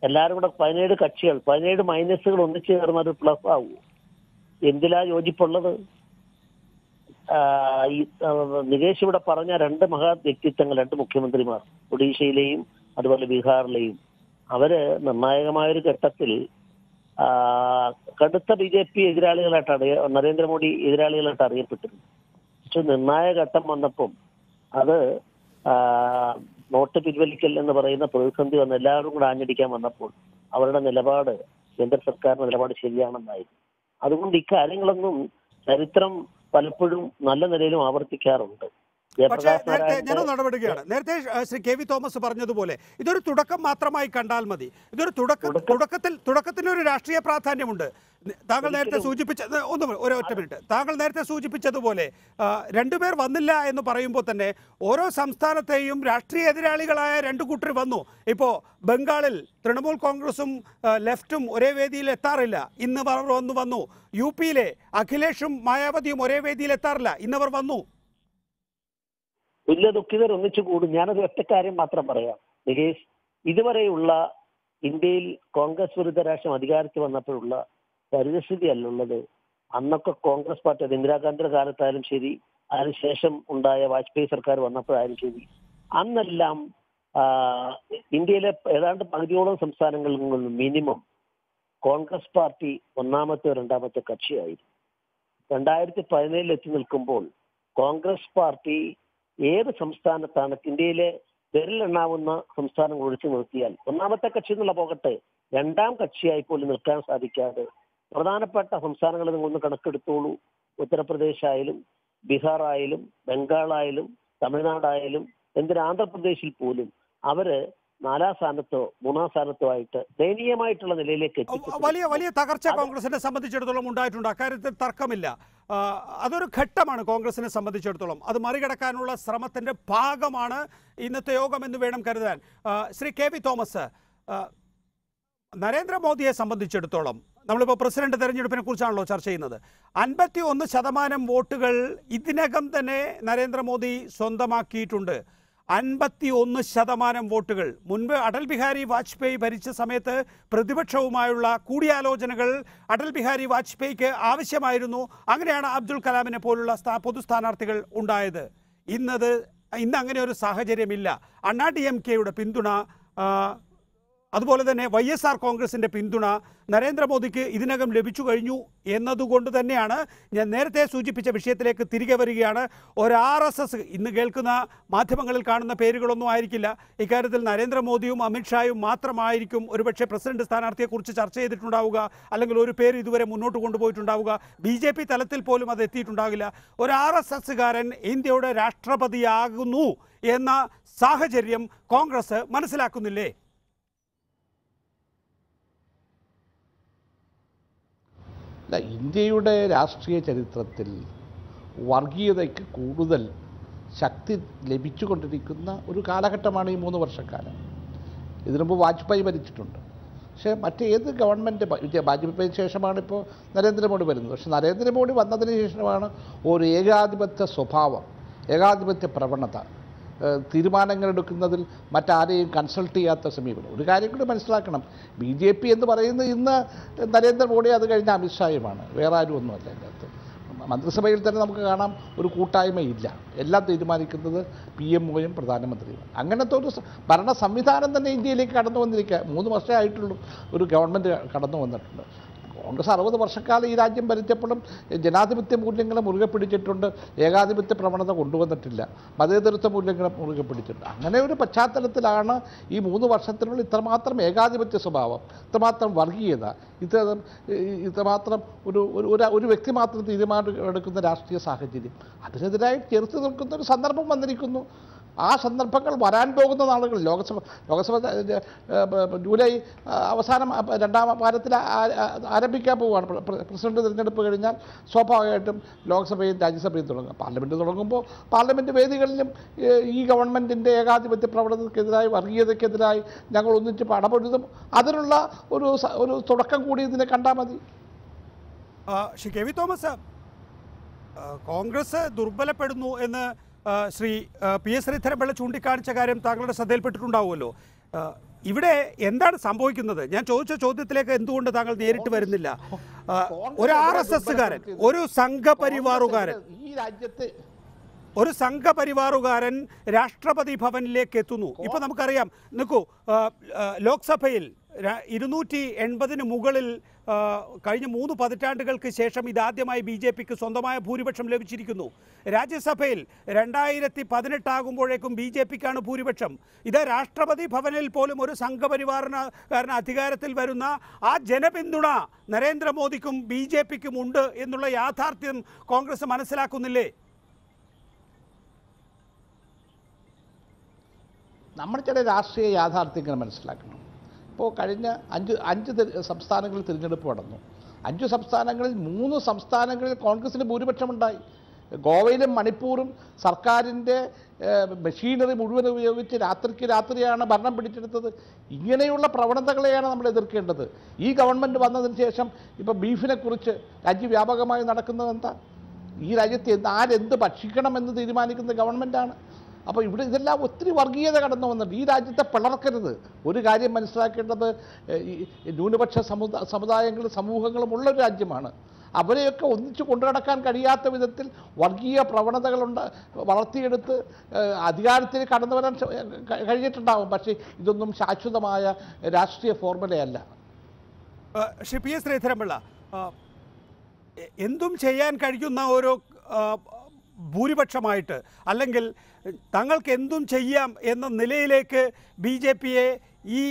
എല്ലാവരും കൂടെ 17 കക്ഷികൾ, 17 മൈനസുകൾ ഒന്നിച്ചു ചേർന്ന ഒരു പ്ലസ് ആവൂ. എന്തിലാ യോജിപ്പുള്ളത്? ഈ നികേഷ് ഇവിടെ പറഞ്ഞ 2 മഹാ വ്യക്തിത്വങ്ങൾ, 2 മുഖ്യമന്ത്രിമാർ, ഒഡീഷയിലെയും അതുപോലെ ബീഹാറിലെയും, അവര് നിർണായകമായൊരു ഘട്ടത്തിൽ കടുത്ത BJP എതിരാളികളായിട്ട് നരേന്ദ്രമോദി എതിരാളികളായിട്ട് അറിയപ്പെട്ടിരുന്നു. പക്ഷെ നിർണായക ഘട്ടം വന്നപ്പം അത് നോട്ട് പിൻവലിക്കൽ എന്ന് പറയുന്ന പ്രതിസന്ധി വന്ന് എല്ലാവരും കൂടെ ആഞ്ഞടിക്കാൻ വന്നപ്പോൾ അവരുടെ നിലപാട്, കേന്ദ്ര സർക്കാരിന്റെ നിലപാട് ശരിയാണെന്നായിരുന്നു. അതുകൊണ്ട് ഇക്കാര്യങ്ങളൊന്നും ചരിത്രം പലപ്പോഴും നല്ല നിലയിലും ആവർത്തിക്കാറുണ്ട്. പക്ഷേ ഞാനൊന്ന് നടപടിക്കുകയാണ്. നേരത്തെ ശ്രീ KV തോമസ് പറഞ്ഞതുപോലെ ഇതൊരു തുടക്കം മാത്രമായി കണ്ടാൽ മതി. ഇതൊരു തുടക്കത്തിനൊരു രാഷ്ട്രീയ പ്രാധാന്യമുണ്ട്. താങ്കൾ നേരത്തെ സൂചിപ്പിച്ചത് ഒരൊറ്റ മിനിറ്റ്. താങ്കൾ നേരത്തെ സൂചിപ്പിച്ചതുപോലെ 2 പേർ വന്നില്ല എന്ന് പറയുമ്പോൾ തന്നെ ഓരോ സംസ്ഥാനത്തെയും രാഷ്ട്രീയ എതിരാളികളായ 2 കൂട്ടർ വന്നു. ഇപ്പോൾ ബംഗാളിൽ തൃണമൂൽ കോൺഗ്രസും ലെഫ്റ്റും ഒരേ വേദിയിൽ എത്താറില്ല, ഇന്നവർ വന്നു. UPയിലെ അഖിലേഷും മായാവതിയും ഒരേ വേദിയിൽ എത്താറില്ല, ഇന്നവർ വന്നു. തുല്യ ദുഃഖിതർ ഒന്നിച്ചു കൂടും. ഞാനൊരു ഒറ്റ കാര്യം മാത്രം പറയാം നികേഷ്. ഇതുവരെയുള്ള ഇന്ത്യയിൽ കോൺഗ്രസ് വിരുദ്ധ രാഷ്ട്രം അധികാരത്തിൽ വന്നപ്പോഴുള്ള പരിസ്ഥിതി അല്ലുള്ളത്. അന്നൊക്കെ കോൺഗ്രസ് പാർട്ടി, അത് ഇന്ദിരാഗാന്ധിയുടെ കാലത്തായാലും ശരി, അതിനുശേഷം ഉണ്ടായ വാജ്പേയി സർക്കാർ വന്നപ്പോഴായാലും ശരി, അന്നെല്ലാം ഇന്ത്യയിലെ ഏതാണ്ട് പകുതിയോളം സംസ്ഥാനങ്ങളിൽ നിന്നും മിനിമം കോൺഗ്രസ് പാർട്ടി 1-മത്തെ 2-മത്തെ കക്ഷിയായിരുന്നു. 2017 എത്തി നിൽക്കുമ്പോൾ കോൺഗ്രസ് പാർട്ടി ഏത് സംസ്ഥാനത്താണ്, ഇന്ത്യയിലെ വിരലെണ്ണാവുന്ന സംസ്ഥാനങ്ങൾ ഒഴിച്ചു നിർത്തിയാൽ 1-മത്തെ കക്ഷി എന്നുള്ള പോകട്ടെ, 2-ാം കക്ഷിയായി പോലും നിൽക്കാൻ സാധിക്കാതെ പ്രധാനപ്പെട്ട സംസ്ഥാനങ്ങളിൽ നിന്നൊന്ന് കണക്കെടുത്തോളൂ. ഉത്തർപ്രദേശ് ആയാലും ബീഹാർ ആയാലും ബംഗാളായാലും തമിഴ്നാടായാലും എന്തിന് ആന്ധ്രാപ്രദേശിൽ പോലും അവര് 4-ാം സ്ഥാനത്തോ 3-ാം സ്ഥാനത്തോ ആയിട്ട് ദയനീയമായിട്ടുള്ള നിലയിലേക്ക് വലിയ തകർച്ച കോൺഗ്രസിനെ സംബന്ധിച്ചിടത്തോളം ഉണ്ടായിട്ടുണ്ട്. അക്കാര്യത്തിൽ തർക്കമില്ല. അതൊരു ഘട്ടമാണ് കോൺഗ്രസിനെ സംബന്ധിച്ചിടത്തോളം. അത് മറികടക്കാനുള്ള ശ്രമത്തിന്റെ ഭാഗമാണ് ഇന്നത്തെ യോഗം എന്ന് വേണം കരുതാൻ. ശ്രീ KV തോമസ്, നരേന്ദ്രമോദിയെ സംബന്ധിച്ചിടത്തോളം നമ്മളിപ്പോൾ പ്രസിഡന്റ് തെരഞ്ഞെടുപ്പിനെ കുറിച്ചാണല്ലോ ചർച്ച ചെയ്യുന്നത്. 51% വോട്ടുകൾ ഇതിനകം തന്നെ നരേന്ദ്രമോദി സ്വന്തമാക്കിയിട്ടുണ്ട്. 51% വോട്ടുകൾ. മുൻപ് അടൽ ബിഹാരി വാജ്പേയി ഭരിച്ച സമയത്ത് പ്രതിപക്ഷവുമായുള്ള കൂടിയാലോചനകൾ അടൽ ബിഹാരി വാജ്പേയിക്ക് ആവശ്യമായിരുന്നു. അങ്ങനെയാണ് അബ്ദുൽ കലാമിനെ പോലുള്ള പൊതു സ്ഥാനാർത്ഥികൾ ഉണ്ടായത്. ഇന്ന് അങ്ങനെ ഒരു സാഹചര്യമില്ല. അണ്ണാ DMKയുടെ പിന്തുണ, അതുപോലെ തന്നെ YSR കോൺഗ്രസിൻ്റെ പിന്തുണ നരേന്ദ്രമോദിക്ക് ഇതിനകം ലഭിച്ചു കഴിഞ്ഞു എന്നതുകൊണ്ട് തന്നെയാണ് ഞാൻ നേരത്തെ സൂചിപ്പിച്ച വിഷയത്തിലേക്ക് തിരികെ വരികയാണ്. ഒരു RSS ഇന്ന് കേൾക്കുന്ന മാധ്യമങ്ങളിൽ കാണുന്ന പേരുകളൊന്നും ആയിരിക്കില്ല. ഇക്കാര്യത്തിൽ നരേന്ദ്രമോദിയും അമിത്ഷായും മാത്രമായിരിക്കും ഒരുപക്ഷെ പ്രസിഡന്റ് സ്ഥാനാർത്ഥിയെക്കുറിച്ച് ചർച്ച ചെയ്തിട്ടുണ്ടാവുക, അല്ലെങ്കിൽ ഒരു പേര് ഇതുവരെ മുന്നോട്ട് കൊണ്ടുപോയിട്ടുണ്ടാവുക. BJP തലത്തിൽ പോലും അത് എത്തിയിട്ടുണ്ടാകില്ല. ഒരു RSSകാരൻ ഇന്ത്യയുടെ രാഷ്ട്രപതിയാകുന്നു എന്ന സാഹചര്യം കോൺഗ്രസ് മനസ്സിലാക്കുന്നില്ലേ? ഇന്ത്യയുടെ രാഷ്ട്രീയ ചരിത്രത്തിൽ വർഗീയതയ്ക്ക് കൂടുതൽ ശക്തി ലഭിച്ചുകൊണ്ടിരിക്കുന്ന ഒരു കാലഘട്ടമാണ് ഈ 3 വർഷക്കാലം. ഇതിനു മുമ്പ് വാജ്പേയി ഭരിച്ചിട്ടുണ്ട്. പക്ഷേ മറ്റേത് ഗവൺമെൻറ്, വാജ്പേയിക്ക് ശേഷമാണ് ഇപ്പോൾ നരേന്ദ്രമോദി വരുന്നത്. പക്ഷേ നരേന്ദ്രമോദി വന്നതിന് ശേഷമാണ് ഒരു ഏകാധിപത്യ സ്വഭാവം, ഏകാധിപത്യ പ്രവണത തീരുമാനങ്ങൾ എടുക്കുന്നതിൽ മറ്റാരെയും കൺസൾട്ട് ചെയ്യാത്ത സമീപനം. ഒരു കാര്യം കൂടി മനസ്സിലാക്കണം, BJP എന്ന് പറയുന്നത് ഇന്ന് നരേന്ദ്രമോദി, അത് കഴിഞ്ഞ അമിത്ഷായുമാണ്, വേറെ ആരും ഒന്നുമല്ല. അതിനകത്ത് മന്ത്രിസഭയിൽ തന്നെ നമുക്ക് കാണാം ഒരു കൂട്ടായ്മയില്ല, എല്ലാം തീരുമാനിക്കുന്നത് PMOയും പ്രധാനമന്ത്രിയും. അങ്ങനത്തെ ഒരു ഭരണ സംവിധാനം തന്നെ ഇന്ത്യയിലേക്ക് കടന്നു വന്നിരിക്കുക. 3 വർഷമേ ആയിട്ടുള്ളൂ ഒരു ഗവൺമെൻറ് കടന്നു വന്നിട്ടുണ്ട്. കോൺഗ്രസ് 60 വർഷക്കാലം ഈ രാജ്യം ഭരിച്ചപ്പോഴും ജനാധിപത്യ മൂല്യങ്ങളെ മുറുകെ പിടിച്ചിട്ടുണ്ട്, ഏകാധിപത്യ പ്രവണത കൊണ്ടുവന്നിട്ടില്ല, മതേതരത്വ മൂല്യങ്ങളെ മുറുകെ പിടിച്ചിട്ടുണ്ട്. അങ്ങനെ ഒരു പശ്ചാത്തലത്തിലാണ് ഈ 3 വർഷത്തിനുള്ളിൽ ഇത്രമാത്രം ഏകാധിപത്യ സ്വഭാവം, ഇത്രമാത്രം വർഗീയത, ഇത്രമാത്രം ഒരു വ്യക്തി മാത്രം തീരുമാനം എടുക്കുന്ന രാഷ്ട്രീയ സാഹചര്യം, അതിനെതിരായി ചെറുത്ത് നിൽക്കുന്ന ഒരു സന്ദർഭം വന്നിരിക്കുന്നു. ആ സന്ദർഭങ്ങൾ വരാൻ പോകുന്ന നാളുകളിൽ ലോകസഭ ജൂലൈ അവസാനം 2ാം വാരത്തിൽ ആരംഭിക്കാൻ പോവുകയാണ്. പ്രസിഡന്റ് തിരഞ്ഞെടുപ്പ് കഴിഞ്ഞാൽ സ്വാഭാവികമായിട്ടും ലോക്സഭയും രാജ്യസഭയും തുടങ്ങും. പാർലമെൻറ്റ് തുടങ്ങുമ്പോൾ പാർലമെൻറ്റ് വേദികളിലും ഈ ഗവൺമെൻറ്റിൻ്റെ ഏകാധിപത്യ പ്രവണതയ്ക്കെതിരായി, വർഗീയതയ്ക്കെതിരായി ഞങ്ങൾ ഒന്നിച്ച് പടപൊരുതും. അതിനുള്ള ഒരു തുടക്കം കൂടി ഇതിനെ കണ്ടാൽ മതി. ശ്രീ കെ വി തോമസ്, കോൺഗ്രസ് ദുർബലപ്പെടുന്നു എന്ന് ശ്രീ PS ശ്രീധരൻപിള്ള ചൂണ്ടിക്കാണിച്ച കാര്യം താങ്കളുടെ ശ്രദ്ധയിൽപ്പെട്ടിട്ടുണ്ടാവുമല്ലോ. ഇവിടെ എന്താണ് സംഭവിക്കുന്നത്? ഞാൻ ചോദിച്ച ചോദ്യത്തിലേക്ക് എന്തുകൊണ്ട് താങ്കൾ നേരിട്ട് വരുന്നില്ല? ഒരു RSSകാരൻ, ഒരു സംഘപരിവാറുകാരൻ രാഷ്ട്രപതി ഭവനിലേക്ക് എത്തുന്നു. ഇപ്പൊ നമുക്കറിയാം, നിൽക്കൂ, ലോക്സഭയിൽ 280 മുകളിൽ കഴിഞ്ഞ 3 പതിറ്റാണ്ടുകൾക്ക് ശേഷം ഇതാദ്യമായി BJPക്ക് സ്വന്തമായ ഭൂരിപക്ഷം ലഭിച്ചിരിക്കുന്നു. രാജ്യസഭയിൽ 2018 ആകുമ്പോഴേക്കും BJPക്കാണ് ഭൂരിപക്ഷം. ഇത് രാഷ്ട്രപതി ഭവനിൽ പോലും ഒരു സംഘപരിവാരക്കാരൻ അധികാരത്തിൽ വരുന്ന ആ ജനപിന്തുണ നരേന്ദ്രമോദിക്കും BJPക്കും ഉണ്ട് എന്നുള്ള യാഥാർത്ഥ്യം കോൺഗ്രസ് മനസ്സിലാക്കുന്നില്ലേ? നമ്മൾ ചില രാഷ്ട്രീയ യാഥാർത്ഥ്യങ്ങൾ മനസ്സിലാക്കണം. ഇപ്പോൾ കഴിഞ്ഞ 5 സംസ്ഥാനങ്ങളിൽ തിരഞ്ഞെടുപ്പ് നടന്നു. 5 സംസ്ഥാനങ്ങളിൽ 3 സംസ്ഥാനങ്ങളിൽ കോൺഗ്രസിന് ഭൂരിപക്ഷമുണ്ടായി. ഗോവയിലും മണിപ്പൂരും സർക്കാരിൻ്റെ മെഷീനറി മുഴുവൻ ഉപയോഗിച്ച് രാത്രിയാണ് ഭരണം പിടിച്ചെടുത്തത്. ഇങ്ങനെയുള്ള പ്രവണതകളെയാണ് നമ്മൾ എതിർക്കേണ്ടത്. ഈ ഗവൺമെൻറ് വന്നതിന് ശേഷം ഇപ്പോൾ ബീഫിനെക്കുറിച്ച് രാജ്യവ്യാപകമായി നടക്കുന്നത് എന്താ? ഈ രാജ്യത്ത് ആരെന്ത് ഭക്ഷിക്കണമെന്ന് തീരുമാനിക്കുന്ന ഗവൺമെൻറ്റാണ്. അപ്പോൾ ഇവിടെ ഇതെല്ലാം ഒത്തിരി വർഗീയത കടന്നു വന്നിട്ട് ഈ രാജ്യത്തെ പിളർക്കരുത്. ഒരു കാര്യം മനസ്സിലാക്കേണ്ടത്, ന്യൂനപക്ഷ സമുദായങ്ങളും സമൂഹങ്ങളും ഉള്ളൊരു രാജ്യമാണ്. അവരെയൊക്കെ ഒന്നിച്ചു കൊണ്ടുനടക്കാൻ കഴിയാത്ത വിധത്തിൽ വർഗീയ പ്രവണതകളുണ്ട് വളർത്തിയെടുത്ത് അധികാരത്തിൽ കടന്നു വരാൻ കഴിഞ്ഞിട്ടുണ്ടാകും. പക്ഷേ ഇതൊന്നും ശാശ്വതമായ രാഷ്ട്രീയ ഫോർമുലയല്ല. ശ്രീ PS ശ്രീധരൻപിള്ള, എന്തും ചെയ്യാൻ കഴിയുന്ന ഓരോ ഭൂരിപക്ഷമായിട്ട്, അല്ലെങ്കിൽ തങ്ങൾക്ക് എന്തും ചെയ്യാം എന്ന നിലയിലേക്ക് BJPയെ ഈ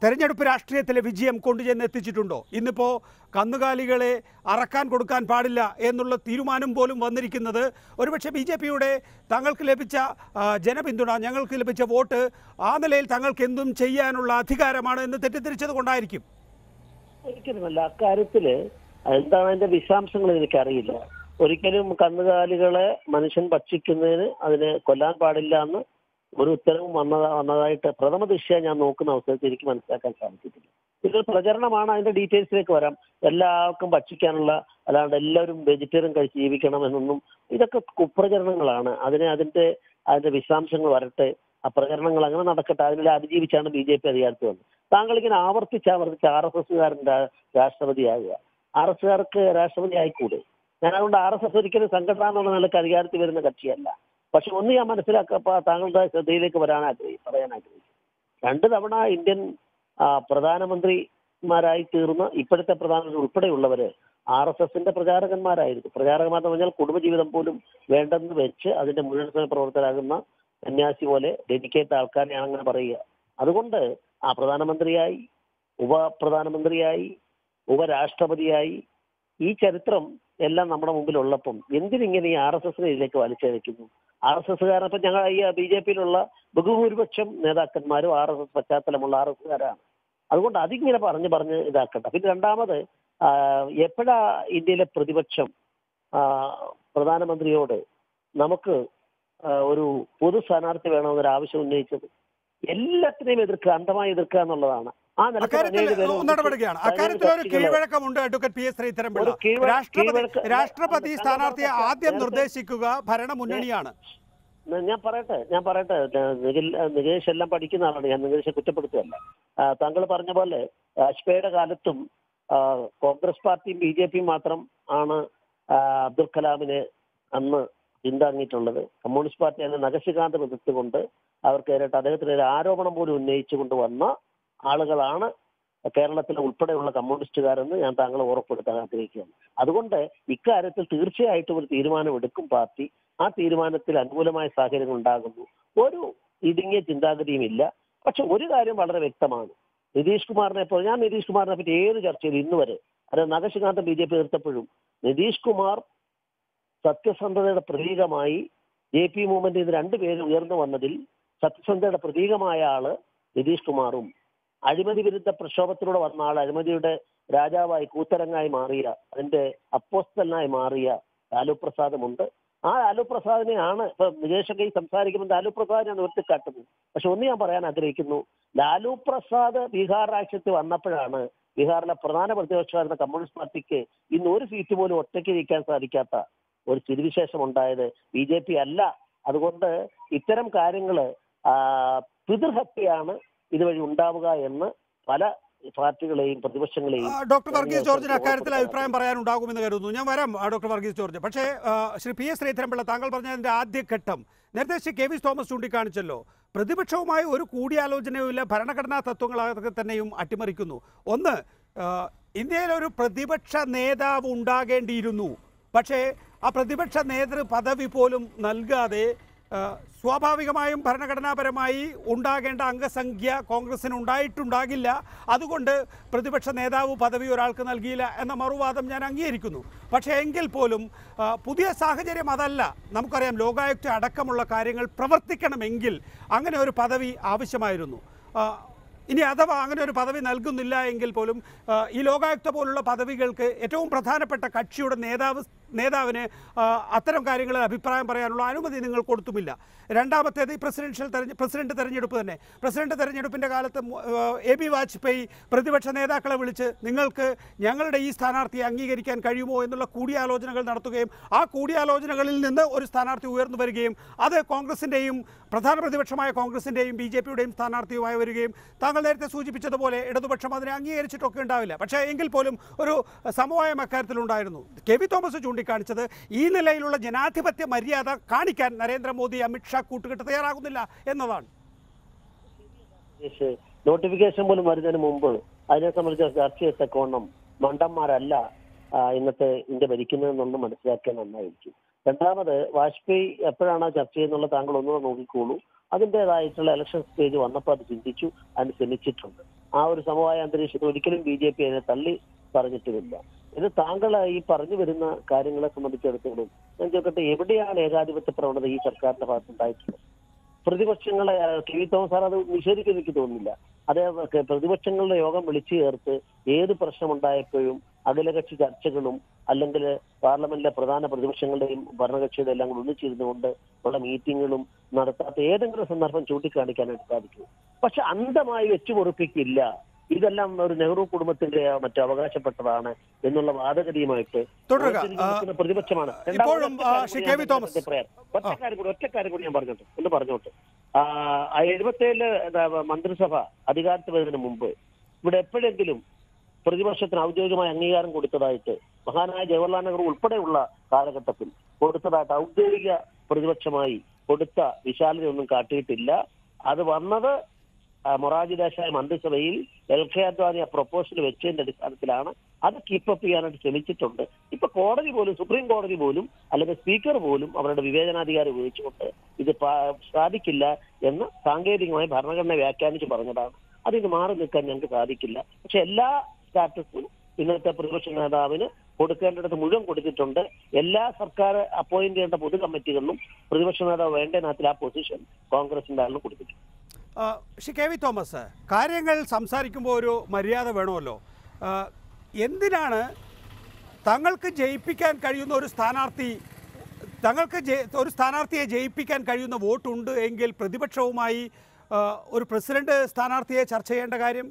തെരഞ്ഞെടുപ്പ് രാഷ്ട്രീയത്തിലെ വിജയം കൊണ്ടുചെന്ന് എത്തിച്ചിട്ടുണ്ടോ? ഇന്നിപ്പോൾ കന്നുകാലികളെ അറക്കാൻ കൊടുക്കാൻ പാടില്ല എന്നുള്ള തീരുമാനം പോലും വന്നിരിക്കുന്നത് ഒരുപക്ഷെ BJPയുടെ തങ്ങൾക്ക് ലഭിച്ച ജനപിന്തുണ, ഞങ്ങൾക്ക് ലഭിച്ച വോട്ട്, ആ നിലയിൽ തങ്ങൾക്ക് എന്തും ചെയ്യാനുള്ള അധികാരമാണ് എന്ന് തെറ്റിദ്ധരിച്ചത് കൊണ്ടായിരിക്കും. ഒരിക്കലുമല്ല. അക്കാര്യത്തിൽ എന്താണ് അതിന്റെ വിശദാംശങ്ങൾ എനിക്കറിയില്ല. ഒരിക്കലും കന്നുകാലികളെ മനുഷ്യൻ ഭക്ഷിക്കുന്നതിന് അതിനെ കൊല്ലാൻ പാടില്ല എന്ന് ഒരു ഉത്തരവും വന്നതായിട്ട് പ്രഥമ ദൃഷ്ട്യാ ഞാൻ നോക്കുന്ന അവസരത്തിൽ എനിക്ക് മനസ്സിലാക്കാൻ സാധിച്ചിട്ടില്ല. ഇതൊരു പ്രചരണമാണ്. അതിന്റെ ഡീറ്റെയിൽസിലേക്ക് വരാം. എല്ലാവർക്കും ഭക്ഷിക്കാനുള്ള, അല്ലാണ്ട് എല്ലാവരും വെജിറ്റേറിയൻ കഴിച്ച് ജീവിക്കണം എന്നൊന്നും, ഇതൊക്കെ കുപ്രചരണങ്ങളാണ്. അതിന്റെ വിശദാംശങ്ങൾ വരട്ടെ, ആ പ്രചരണങ്ങൾ അങ്ങനെ നടക്കട്ടെ. അതിനെ അതിജീവിച്ചാണ് BJP അധികാരത്തിൽ വന്നത്. താങ്കൾ ഇങ്ങനെ ആവർത്തിച്ച് RSSകാരൻ്റെ രാഷ്ട്രപതിയാകുക. RSSകാർക്ക് രാഷ്ട്രപതി ആയിക്കൂടെ? ഞാൻ അതുകൊണ്ട് RSS ഒരിക്കലും സംഘടന എന്നുള്ള നിലക്ക് അധികാരത്തിൽ വരുന്ന കക്ഷിയല്ല. പക്ഷെ ഒന്ന് ഞാൻ മനസ്സിലാക്കപ്പോൾ താങ്കളുടെ ശ്രദ്ധയിലേക്ക് പറയാൻ ആഗ്രഹിക്കും. 2 തവണ ഇന്ത്യൻ പ്രധാനമന്ത്രിമാരായി തീർന്ന ഇപ്പോഴത്തെ പ്രധാനമന്ത്രി ഉൾപ്പെടെയുള്ളവര് RSSന്റെ പ്രചാരകന്മാരായിരുന്നു. പ്രചാരകന്മാരെന്ന് പറഞ്ഞാൽ കുടുംബജീവിതം പോലും വേണ്ടെന്ന് വെച്ച് അതിന്റെ മുഴുവൻ സമയ പ്രവർത്തകരാകുന്ന സന്യാസി പോലെ ഡെഡിക്കേറ്റ് ആൾക്കാരെയാണ് അങ്ങനെ പറയുക. അതുകൊണ്ട് ആ പ്രധാനമന്ത്രിയായി, ഉപപ്രധാനമന്ത്രിയായി, ഉപരാഷ്ട്രപതിയായി ഈ ചരിത്രം എല്ലാം നമ്മുടെ മുമ്പിലുള്ളപ്പം എന്തിനിങ്ങനെ ഈ RSSനെ ഇതിലേക്ക് വലിച്ചഴക്കുന്നു? RSSകാരൻ ഇപ്പം ഞങ്ങൾ ഈ BJPയിലുള്ള ബഹുഭൂരിപക്ഷം നേതാക്കന്മാരും RSS പശ്ചാത്തലമുള്ള RSSകാരാണ്. അതുകൊണ്ട് അതിങ്ങനെ പറഞ്ഞ് ഇതാക്കട്ടെ. പിന്നെ രണ്ടാമത്, എപ്പോഴാ ഇന്ത്യയിലെ പ്രതിപക്ഷം പ്രധാനമന്ത്രിയോട് നമുക്ക് ഒരു പൊതു സ്ഥാനാർത്ഥി വേണമെന്നൊരു ആവശ്യം ഉന്നയിച്ചത്? എല്ലാത്തിനെയും എതിർക്കുക, അന്ധമായി എതിർക്കുക എന്നുള്ളതാണ്. നടപടിയാണ്. അക്കാര്യത്തിൽ ഒരു കീഴ്വഴക്കമുണ്ട് അഡ്വക്കേറ്റ് PS ശ്രീധരൻപിള്ള. രാഷ്ട്രപതി സ്ഥാനാർത്ഥിയെ ആദ്യം നിർദ്ദേശിക്കുക ഭരണമുന്നണിയാണ്. ഞാൻ പറയട്ടെ നികേഷ് എല്ലാം പഠിക്കുന്ന ആളാണ്. ഞാൻ നികേഷെ കുറ്റപ്പെടുത്തുകയല്ല. താങ്കൾ പറഞ്ഞ പോലെ വാജ്പേയിയുടെ കാലത്തും കോൺഗ്രസ് പാർട്ടിയും BJPയും മാത്രം ആണ് അബ്ദുൽ കലാമിനെ അന്ന് പിന്താങ്ങിയിട്ടുള്ളത്. കമ്മ്യൂണിസ്റ്റ് പാർട്ടി അന്ന് നഖശികാന്തം എതിർത്തുകൊണ്ട് അവർക്ക് നേരിട്ട് അദ്ദേഹത്തിന് ഒരു ആരോപണം പോലും ഉന്നയിച്ചുകൊണ്ട് വന്ന ആളുകളാണ് കേരളത്തിലെ ഉൾപ്പെടെയുള്ള കമ്മ്യൂണിസ്റ്റുകാരെന്ന് ഞാൻ താങ്കളെ ഓർമ്മപ്പെടുത്താൻ ആഗ്രഹിക്കുകയാണ്. അതുകൊണ്ട് ഇക്കാര്യത്തിൽ തീർച്ചയായിട്ടും ഒരു തീരുമാനമെടുക്കും പാർട്ടി. ആ തീരുമാനത്തിൽ അനുകൂലമായ സാഹചര്യങ്ങൾ ഉണ്ടാകുന്നു. ഒരു ഇടുങ്ങിയ ചിന്താഗതിയുമില്ല. പക്ഷെ ഒരു കാര്യം വളരെ വ്യക്തമാണ്. നിതീഷ് കുമാറിനെ പറ്റി ഏത് ചർച്ചയിൽ ഇന്ന് വരെ അത് നഖശികാന്തം BJP എതിർത്തപ്പോഴും നിതീഷ് കുമാർ സത്യസന്ധതയുടെ പ്രതീകമായി JP മൂവ്മെന്റ് ഇത് രണ്ടുപേരും ഉയർന്നു വന്നതിൽ സത്യസന്ധതയുടെ പ്രതീകമായ ആള് നിതീഷ് കുമാറും അഴിമതി വിരുദ്ധ പ്രക്ഷോഭത്തിലൂടെ വന്ന ആൾ, അഴിമതിയുടെ രാജാവായി കൂത്തരങ്ങായി മാറിയ, അതിന്റെ അപ്പോസ്തലനായി മാറിയ ലാലു പ്രസാദുമുണ്ട്. ആ ലാലു പ്രസാദിനെയാണ് ഇപ്പൊ നികേഷൊക്കെ സംസാരിക്കുമ്പോൾ ലാലു പ്രസാദിനെയാണ് ഉയർത്തിക്കാട്ടുന്നത്. പക്ഷെ ഒന്ന് ഞാൻ പറയാൻ ആഗ്രഹിക്കുന്നു, ലാലു പ്രസാദ് ബീഹാർ രാഷ്ട്രീയത്തിൽ വന്നപ്പോഴാണ് ബീഹാറിലെ പ്രധാന പ്രതിപക്ഷമായിരുന്ന കമ്മ്യൂണിസ്റ്റ് പാർട്ടിക്ക് ഇന്ന് ഒരു സീറ്റ് പോലും ഒറ്റയ്ക്ക് ജയിക്കാൻ സാധിക്കാത്ത ഒരു സ്ഥിതിവിശേഷം ഉണ്ടായത് BJP അല്ല. അതുകൊണ്ട് ഇത്തരം കാര്യങ്ങള് പിതൃഹത്യയാണ് ഇതുവഴി ഉണ്ടാവുക എന്ന് പല പാർട്ടികളെയും പ്രതിപക്ഷങ്ങളെയും. ഡോക്ടർ വർഗീസ് ജോർജിന് അക്കാര്യത്തിൽ അഭിപ്രായം പറയാനുണ്ടാകുമെന്ന് കരുതുന്നു. ഞാൻ വരാം ഡോക്ടർ വർഗീസ് ജോർജ്. പക്ഷേ ശ്രീ PS ശ്രീധരൻപിള്ള, താങ്കൾ പറഞ്ഞതിൻ്റെ ആദ്യഘട്ടം നേരത്തെ ശ്രീ KV തോമസ് ചൂണ്ടിക്കാണിച്ചല്ലോ. പ്രതിപക്ഷവുമായി ഒരു കൂടിയാലോചനയുമില്ല, ഭരണഘടനാ തത്വങ്ങളൊക്കെ തന്നെയും അട്ടിമറിക്കുന്നു. ഒന്ന്, ഇന്ത്യയിലൊരു പ്രതിപക്ഷ നേതാവ് ഉണ്ടാകേണ്ടിയിരുന്നു. പക്ഷേ ആ പ്രതിപക്ഷ നേതൃ പദവി പോലും നൽകാതെ സ്വാഭാവികമായും ഭരണഘടനാപരമായി ഉണ്ടാകേണ്ട അംഗസംഖ്യ കോൺഗ്രസിന് ഉണ്ടായിട്ടുണ്ടാകില്ല. അതുകൊണ്ട് പ്രതിപക്ഷ നേതാവ് പദവി ഒരാൾക്ക് നൽകിയില്ല എന്ന മറുവാദം ഞാൻ അംഗീകരിക്കുന്നു. പക്ഷേ എങ്കിൽ പോലും പുതിയ സാഹചര്യം അതല്ല. നമുക്കറിയാം, ലോകായുക്ത അടക്കമുള്ള കാര്യങ്ങൾ പ്രവർത്തിക്കണമെങ്കിൽ അങ്ങനെ ഒരു പദവി ആവശ്യമായിരുന്നു. ഇനി അഥവാ അങ്ങനെ ഒരു പദവി നൽകുന്നില്ല എങ്കിൽ പോലും ഈ ലോകായുക്ത പോലുള്ള പദവികൾക്ക് ഏറ്റവും പ്രധാനപ്പെട്ട കക്ഷിയുടെ നേതാവിന് അത്തരം കാര്യങ്ങളിൽ അഭിപ്രായം പറയാനുള്ള അനുമതി നിങ്ങൾ കൊടുത്തുമില്ല. രണ്ടാമത്തേത് ഈ പ്രസിഡന്റ് തെരഞ്ഞെടുപ്പ് തന്നെ. പ്രസിഡന്റ് തെരഞ്ഞെടുപ്പിൻ്റെ കാലത്ത് AB വാജ്പേയി പ്രതിപക്ഷ നേതാക്കളെ വിളിച്ച് നിങ്ങൾക്ക് ഞങ്ങളുടെ ഈ സ്ഥാനാർത്ഥിയെ അംഗീകരിക്കാൻ കഴിയുമോ എന്നുള്ള കൂടിയാലോചനകൾ നടത്തുകയും ആ കൂടിയാലോചനകളിൽ നിന്ന് ഒരു സ്ഥാനാർത്ഥി ഉയർന്നു വരികയും അത് കോൺഗ്രസിൻ്റെയും പ്രധാന പ്രതിപക്ഷമായ കോൺഗ്രസിൻ്റെയും BJPയുടെയും സ്ഥാനാർത്ഥിയുമായി വരികയും താങ്കൾ നേരത്തെ സൂചിപ്പിച്ചതുപോലെ ഇടതുപക്ഷം അതിനെ അംഗീകരിച്ചിട്ടൊക്കെ ഉണ്ടാവില്ല. പക്ഷേ എങ്കിൽ പോലും ഒരു സമവായം അക്കാര്യത്തിലുണ്ടായിരുന്നു. KV തോമസ് ചൂണ്ടിക്കാണിച്ചത് ഈ നിലയിലുള്ള ജനാധിപത്യ മര്യാദ കാണിക്കാൻ നരേന്ദ്രമോദി, അമിത്ഷാ കൂട്ടുകെട്ട് തയ്യാറാകുന്നില്ല എന്നതാണ്. നോട്ടിഫിക്കേഷൻ പോലും വരുന്നതിന് മുമ്പ് അതിനെ സംബന്ധിച്ച ചർച്ച ചെയ്തക്കോണം മണ്ടന്മാരല്ല ഇന്നത്തെ ഇന്ത്യ ഭരിക്കുന്നതെന്നൊന്നും മനസ്സിലാക്കിയാൽ നന്നായിരിക്കും. രണ്ടാമത്, വാജ്പേയി എപ്പോഴാണ് ചർച്ച ചെയ്യുന്നുള്ള താങ്കൾ ഒന്നുകൂടെ നോക്കിക്കോളൂ. അതിൻ്റെതായിട്ടുള്ള ഇലക്ഷൻ സ്റ്റേജ് വന്നപ്പോൾ അത് ചിന്തിച്ചു, അതിന് ശ്രമിച്ചിട്ടുണ്ട്. ആ ഒരു സമവായ അന്തരീക്ഷത്തിൽ ഒരിക്കലും BJP അതിനെ തള്ളി പറഞ്ഞിട്ടുമില്ല. ഇത് താങ്കൾ ഈ പറഞ്ഞു വരുന്ന കാര്യങ്ങളെ സംബന്ധിച്ചിടത്തോളം ഞാൻ ചോദിക്കട്ടെ, എവിടെയാണ് ഏകാധിപത്യ പ്രവണത ഈ സർക്കാരിന്റെ ഭാഗത്തുണ്ടായിട്ടുള്ളത്? പ്രതിപക്ഷങ്ങളെ KV തോമസ് സാർ അത് നിഷേധിക്കാൻ എനിക്ക് തോന്നുന്നില്ല. അതേ പ്രതിപക്ഷങ്ങളുടെ യോഗം വിളിച്ചു ചേർത്ത് ഏത് പ്രശ്നമുണ്ടായപ്പോഴും അഖിലകക്ഷി ചർച്ചകളും അല്ലെങ്കിൽ പാർലമെന്റിലെ പ്രധാന പ്രതിപക്ഷങ്ങളുടെയും ഭരണകക്ഷിയുടെ എല്ലാം കൂടി ഒന്നിച്ചിരുന്നുകൊണ്ട് ഉള്ള മീറ്റിങ്ങുകളും നടത്താത്ത ഏതെങ്കിലും സന്ദർഭം ചൂണ്ടിക്കാണിക്കാനായിട്ട് സാധിക്കും. പക്ഷെ അന്ധമായി വെച്ചു പൊറുപ്പിക്കില്ല. ഇതെല്ലാം ഒരു നെഹ്റു കുടുംബത്തിന്റെ മറ്റു അവകാശപ്പെട്ടതാണ് എന്നുള്ള വാദഗതിയുമായിട്ട് പ്രതിപക്ഷമാണ്. ഒറ്റക്കാര്യം കൂടി ഞാൻ പറഞ്ഞോട്ടെ. 77 മന്ത്രിസഭ അധികാരത്തിൽ വരുന്നതിന് മുമ്പ് ഇവിടെ എപ്പോഴെങ്കിലും പ്രതിപക്ഷത്തിന് ഔദ്യോഗികമായ അംഗീകാരം കൊടുത്തതായിട്ട് മഹാനായ ജവഹർലാൽ നെഹ്റു ഉൾപ്പെടെയുള്ള കാലഘട്ടത്തിൽ കൊടുത്തതായിട്ട് ഔദ്യോഗിക പ്രതിപക്ഷമായി കൊടുത്ത വിശാലതയൊന്നും കാട്ടിയിട്ടില്ല. അത് വന്നത് മൊറാർജി ദേശായി മന്ത്രിസഭയിൽ LK അദ്വാനി ആ പ്രൊപ്പോസൽ വെച്ചതിന്റെ അടിസ്ഥാനത്തിലാണ്. അത് കീപ്പപ്പ് ചെയ്യാനായിട്ട് ശ്രമിച്ചിട്ടുണ്ട്. ഇപ്പൊ കോടതി പോലും, സുപ്രീം കോടതി പോലും അല്ലെങ്കിൽ സ്പീക്കർ പോലും അവരുടെ വിവേചനാധികാരം ഉപയോഗിച്ചുകൊണ്ട് ഇത് സാധിക്കില്ല എന്ന് സാങ്കേതികമായി ഭരണഘടന വ്യാഖ്യാനിച്ച് പറഞ്ഞതാണ്. അതിന് മാറി നിൽക്കാൻ ഞങ്ങൾക്ക് സാധിക്കില്ല. പക്ഷെ എല്ലാ സ്റ്റാറ്റസും ഇന്നത്തെ പ്രതിപക്ഷ നേതാവിന് കൊടുക്കേണ്ടിടത്ത് മുഴുവൻ കൊടുത്തിട്ടുണ്ട്. എല്ലാ സർക്കാർ അപ്പോയിന്റ് ചെയ്യേണ്ട പൊതു കമ്മിറ്റികളിലും പ്രതിപക്ഷ നേതാവ് വേണ്ട നാട്ടിൽ ആ പൊസിഷൻ കോൺഗ്രസിന്റെ ആളിന് കൊടുത്തിട്ടുണ്ട്. ശ്രീ KV തോമസ്, കാര്യങ്ങൾ സംസാരിക്കുമ്പോൾ ഒരു മര്യാദ വേണമല്ലോ. എന്തിനാണ് തങ്ങൾക്ക് ജയിപ്പിക്കാൻ കഴിയുന്ന ഒരു സ്ഥാനാർത്ഥിയെ ജയിപ്പിക്കാൻ കഴിയുന്ന വോട്ടുണ്ട് എങ്കിൽ പ്രതിപക്ഷവുമായി ഒരു പ്രസിഡന്റ് സ്ഥാനാർത്ഥിയെ ചർച്ച ചെയ്യേണ്ട കാര്യം?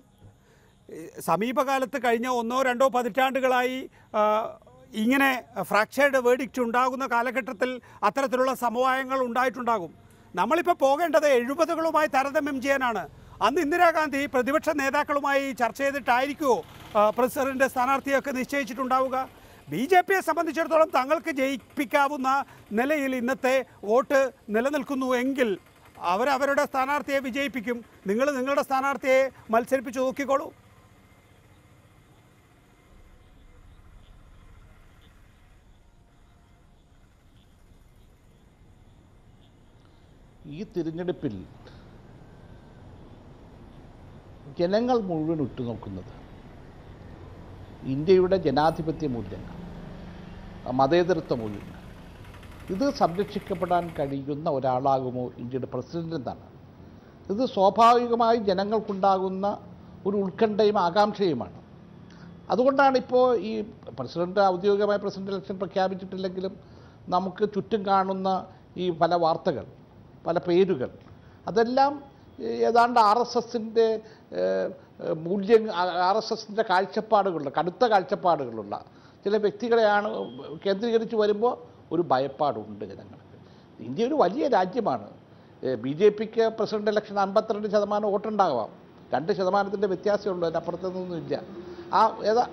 സമീപകാലത്ത് കഴിഞ്ഞ 1-2 പതിറ്റാണ്ടുകളായി ഇങ്ങനെ ഫ്രാക്ചേർഡ് വേർഡിക്റ്റ് ഉണ്ടാകുന്ന കാലഘട്ടത്തിൽ അത്തരത്തിലുള്ള സമവായങ്ങൾ ഉണ്ടായിട്ടുണ്ടാകും. നമ്മളിപ്പോൾ പോകേണ്ടത് 70കളുമായി താരതമ്യം ചെയ്യാനാണ്. അന്ന് ഇന്ദിരാഗാന്ധി പ്രതിപക്ഷ നേതാക്കളുമായി ചർച്ച ചെയ്തിട്ടായിരിക്കുമോ പ്രസിഡന്റ് സ്ഥാനാർത്ഥിയൊക്കെ നിശ്ചയിച്ചിട്ടുണ്ടാവുക? BJPയെ സംബന്ധിച്ചിടത്തോളം തങ്ങൾക്ക് ജയിപ്പിക്കാവുന്ന നിലയിൽ ഇന്നത്തെ വോട്ട് നിലനിൽക്കുന്നു എങ്കിൽ അവരവരുടെ സ്ഥാനാർത്ഥിയെ വിജയിപ്പിക്കും. നിങ്ങൾ നിങ്ങളുടെ സ്ഥാനാർത്ഥിയെ മത്സരിപ്പിച്ച് നോക്കിക്കോളൂ. ഈ തിരഞ്ഞെടുപ്പിൽ ജനങ്ങൾ മുഴുവൻ ഉറ്റുനോക്കുന്നത് ഇന്ത്യയുടെ ജനാധിപത്യ മൂല്യങ്ങൾ, മതേതരത്വ മൂല്യങ്ങൾ, ഇത് സംരക്ഷിക്കപ്പെടാൻ കഴിയുന്ന ഒരാളാകുമോ ഇന്ത്യയുടെ പ്രസിഡന്റ് എന്നാണ്. ഇത് സ്വാഭാവികമായി ജനങ്ങൾക്കുണ്ടാകുന്ന ഒരു ഉത്കണ്ഠയും ആകാംക്ഷയുമാണ്. അതുകൊണ്ടാണ് ഇപ്പോൾ ഈ ഔദ്യോഗികമായ പ്രസിഡന്റ് ഇലക്ഷൻ പ്രഖ്യാപിച്ചിട്ടില്ലെങ്കിലും നമുക്ക് ചുറ്റും കാണുന്ന ഈ പല വാർത്തകൾ, പല പേരുകൾ, അതെല്ലാം ഏതാണ്ട് RSSൻ്റെ RSSൻ്റെ കാഴ്ചപ്പാടുകളുള്ള, കടുത്ത കാഴ്ചപ്പാടുകളുള്ള ചില വ്യക്തികളെയാണ് കേന്ദ്രീകരിച്ച് വരുമ്പോൾ ഒരു ഭയപ്പാടുണ്ട് ജനങ്ങൾക്ക്. ഇന്ത്യ ഒരു വലിയ രാജ്യമാണ്. BJPക്ക് പ്രസിഡന്റ് ഇലക്ഷൻ 52% വോട്ടുണ്ടാകാം, 2% വ്യത്യാസമുള്ളൂ, അതിനപ്പുറത്തൊന്നുമില്ല.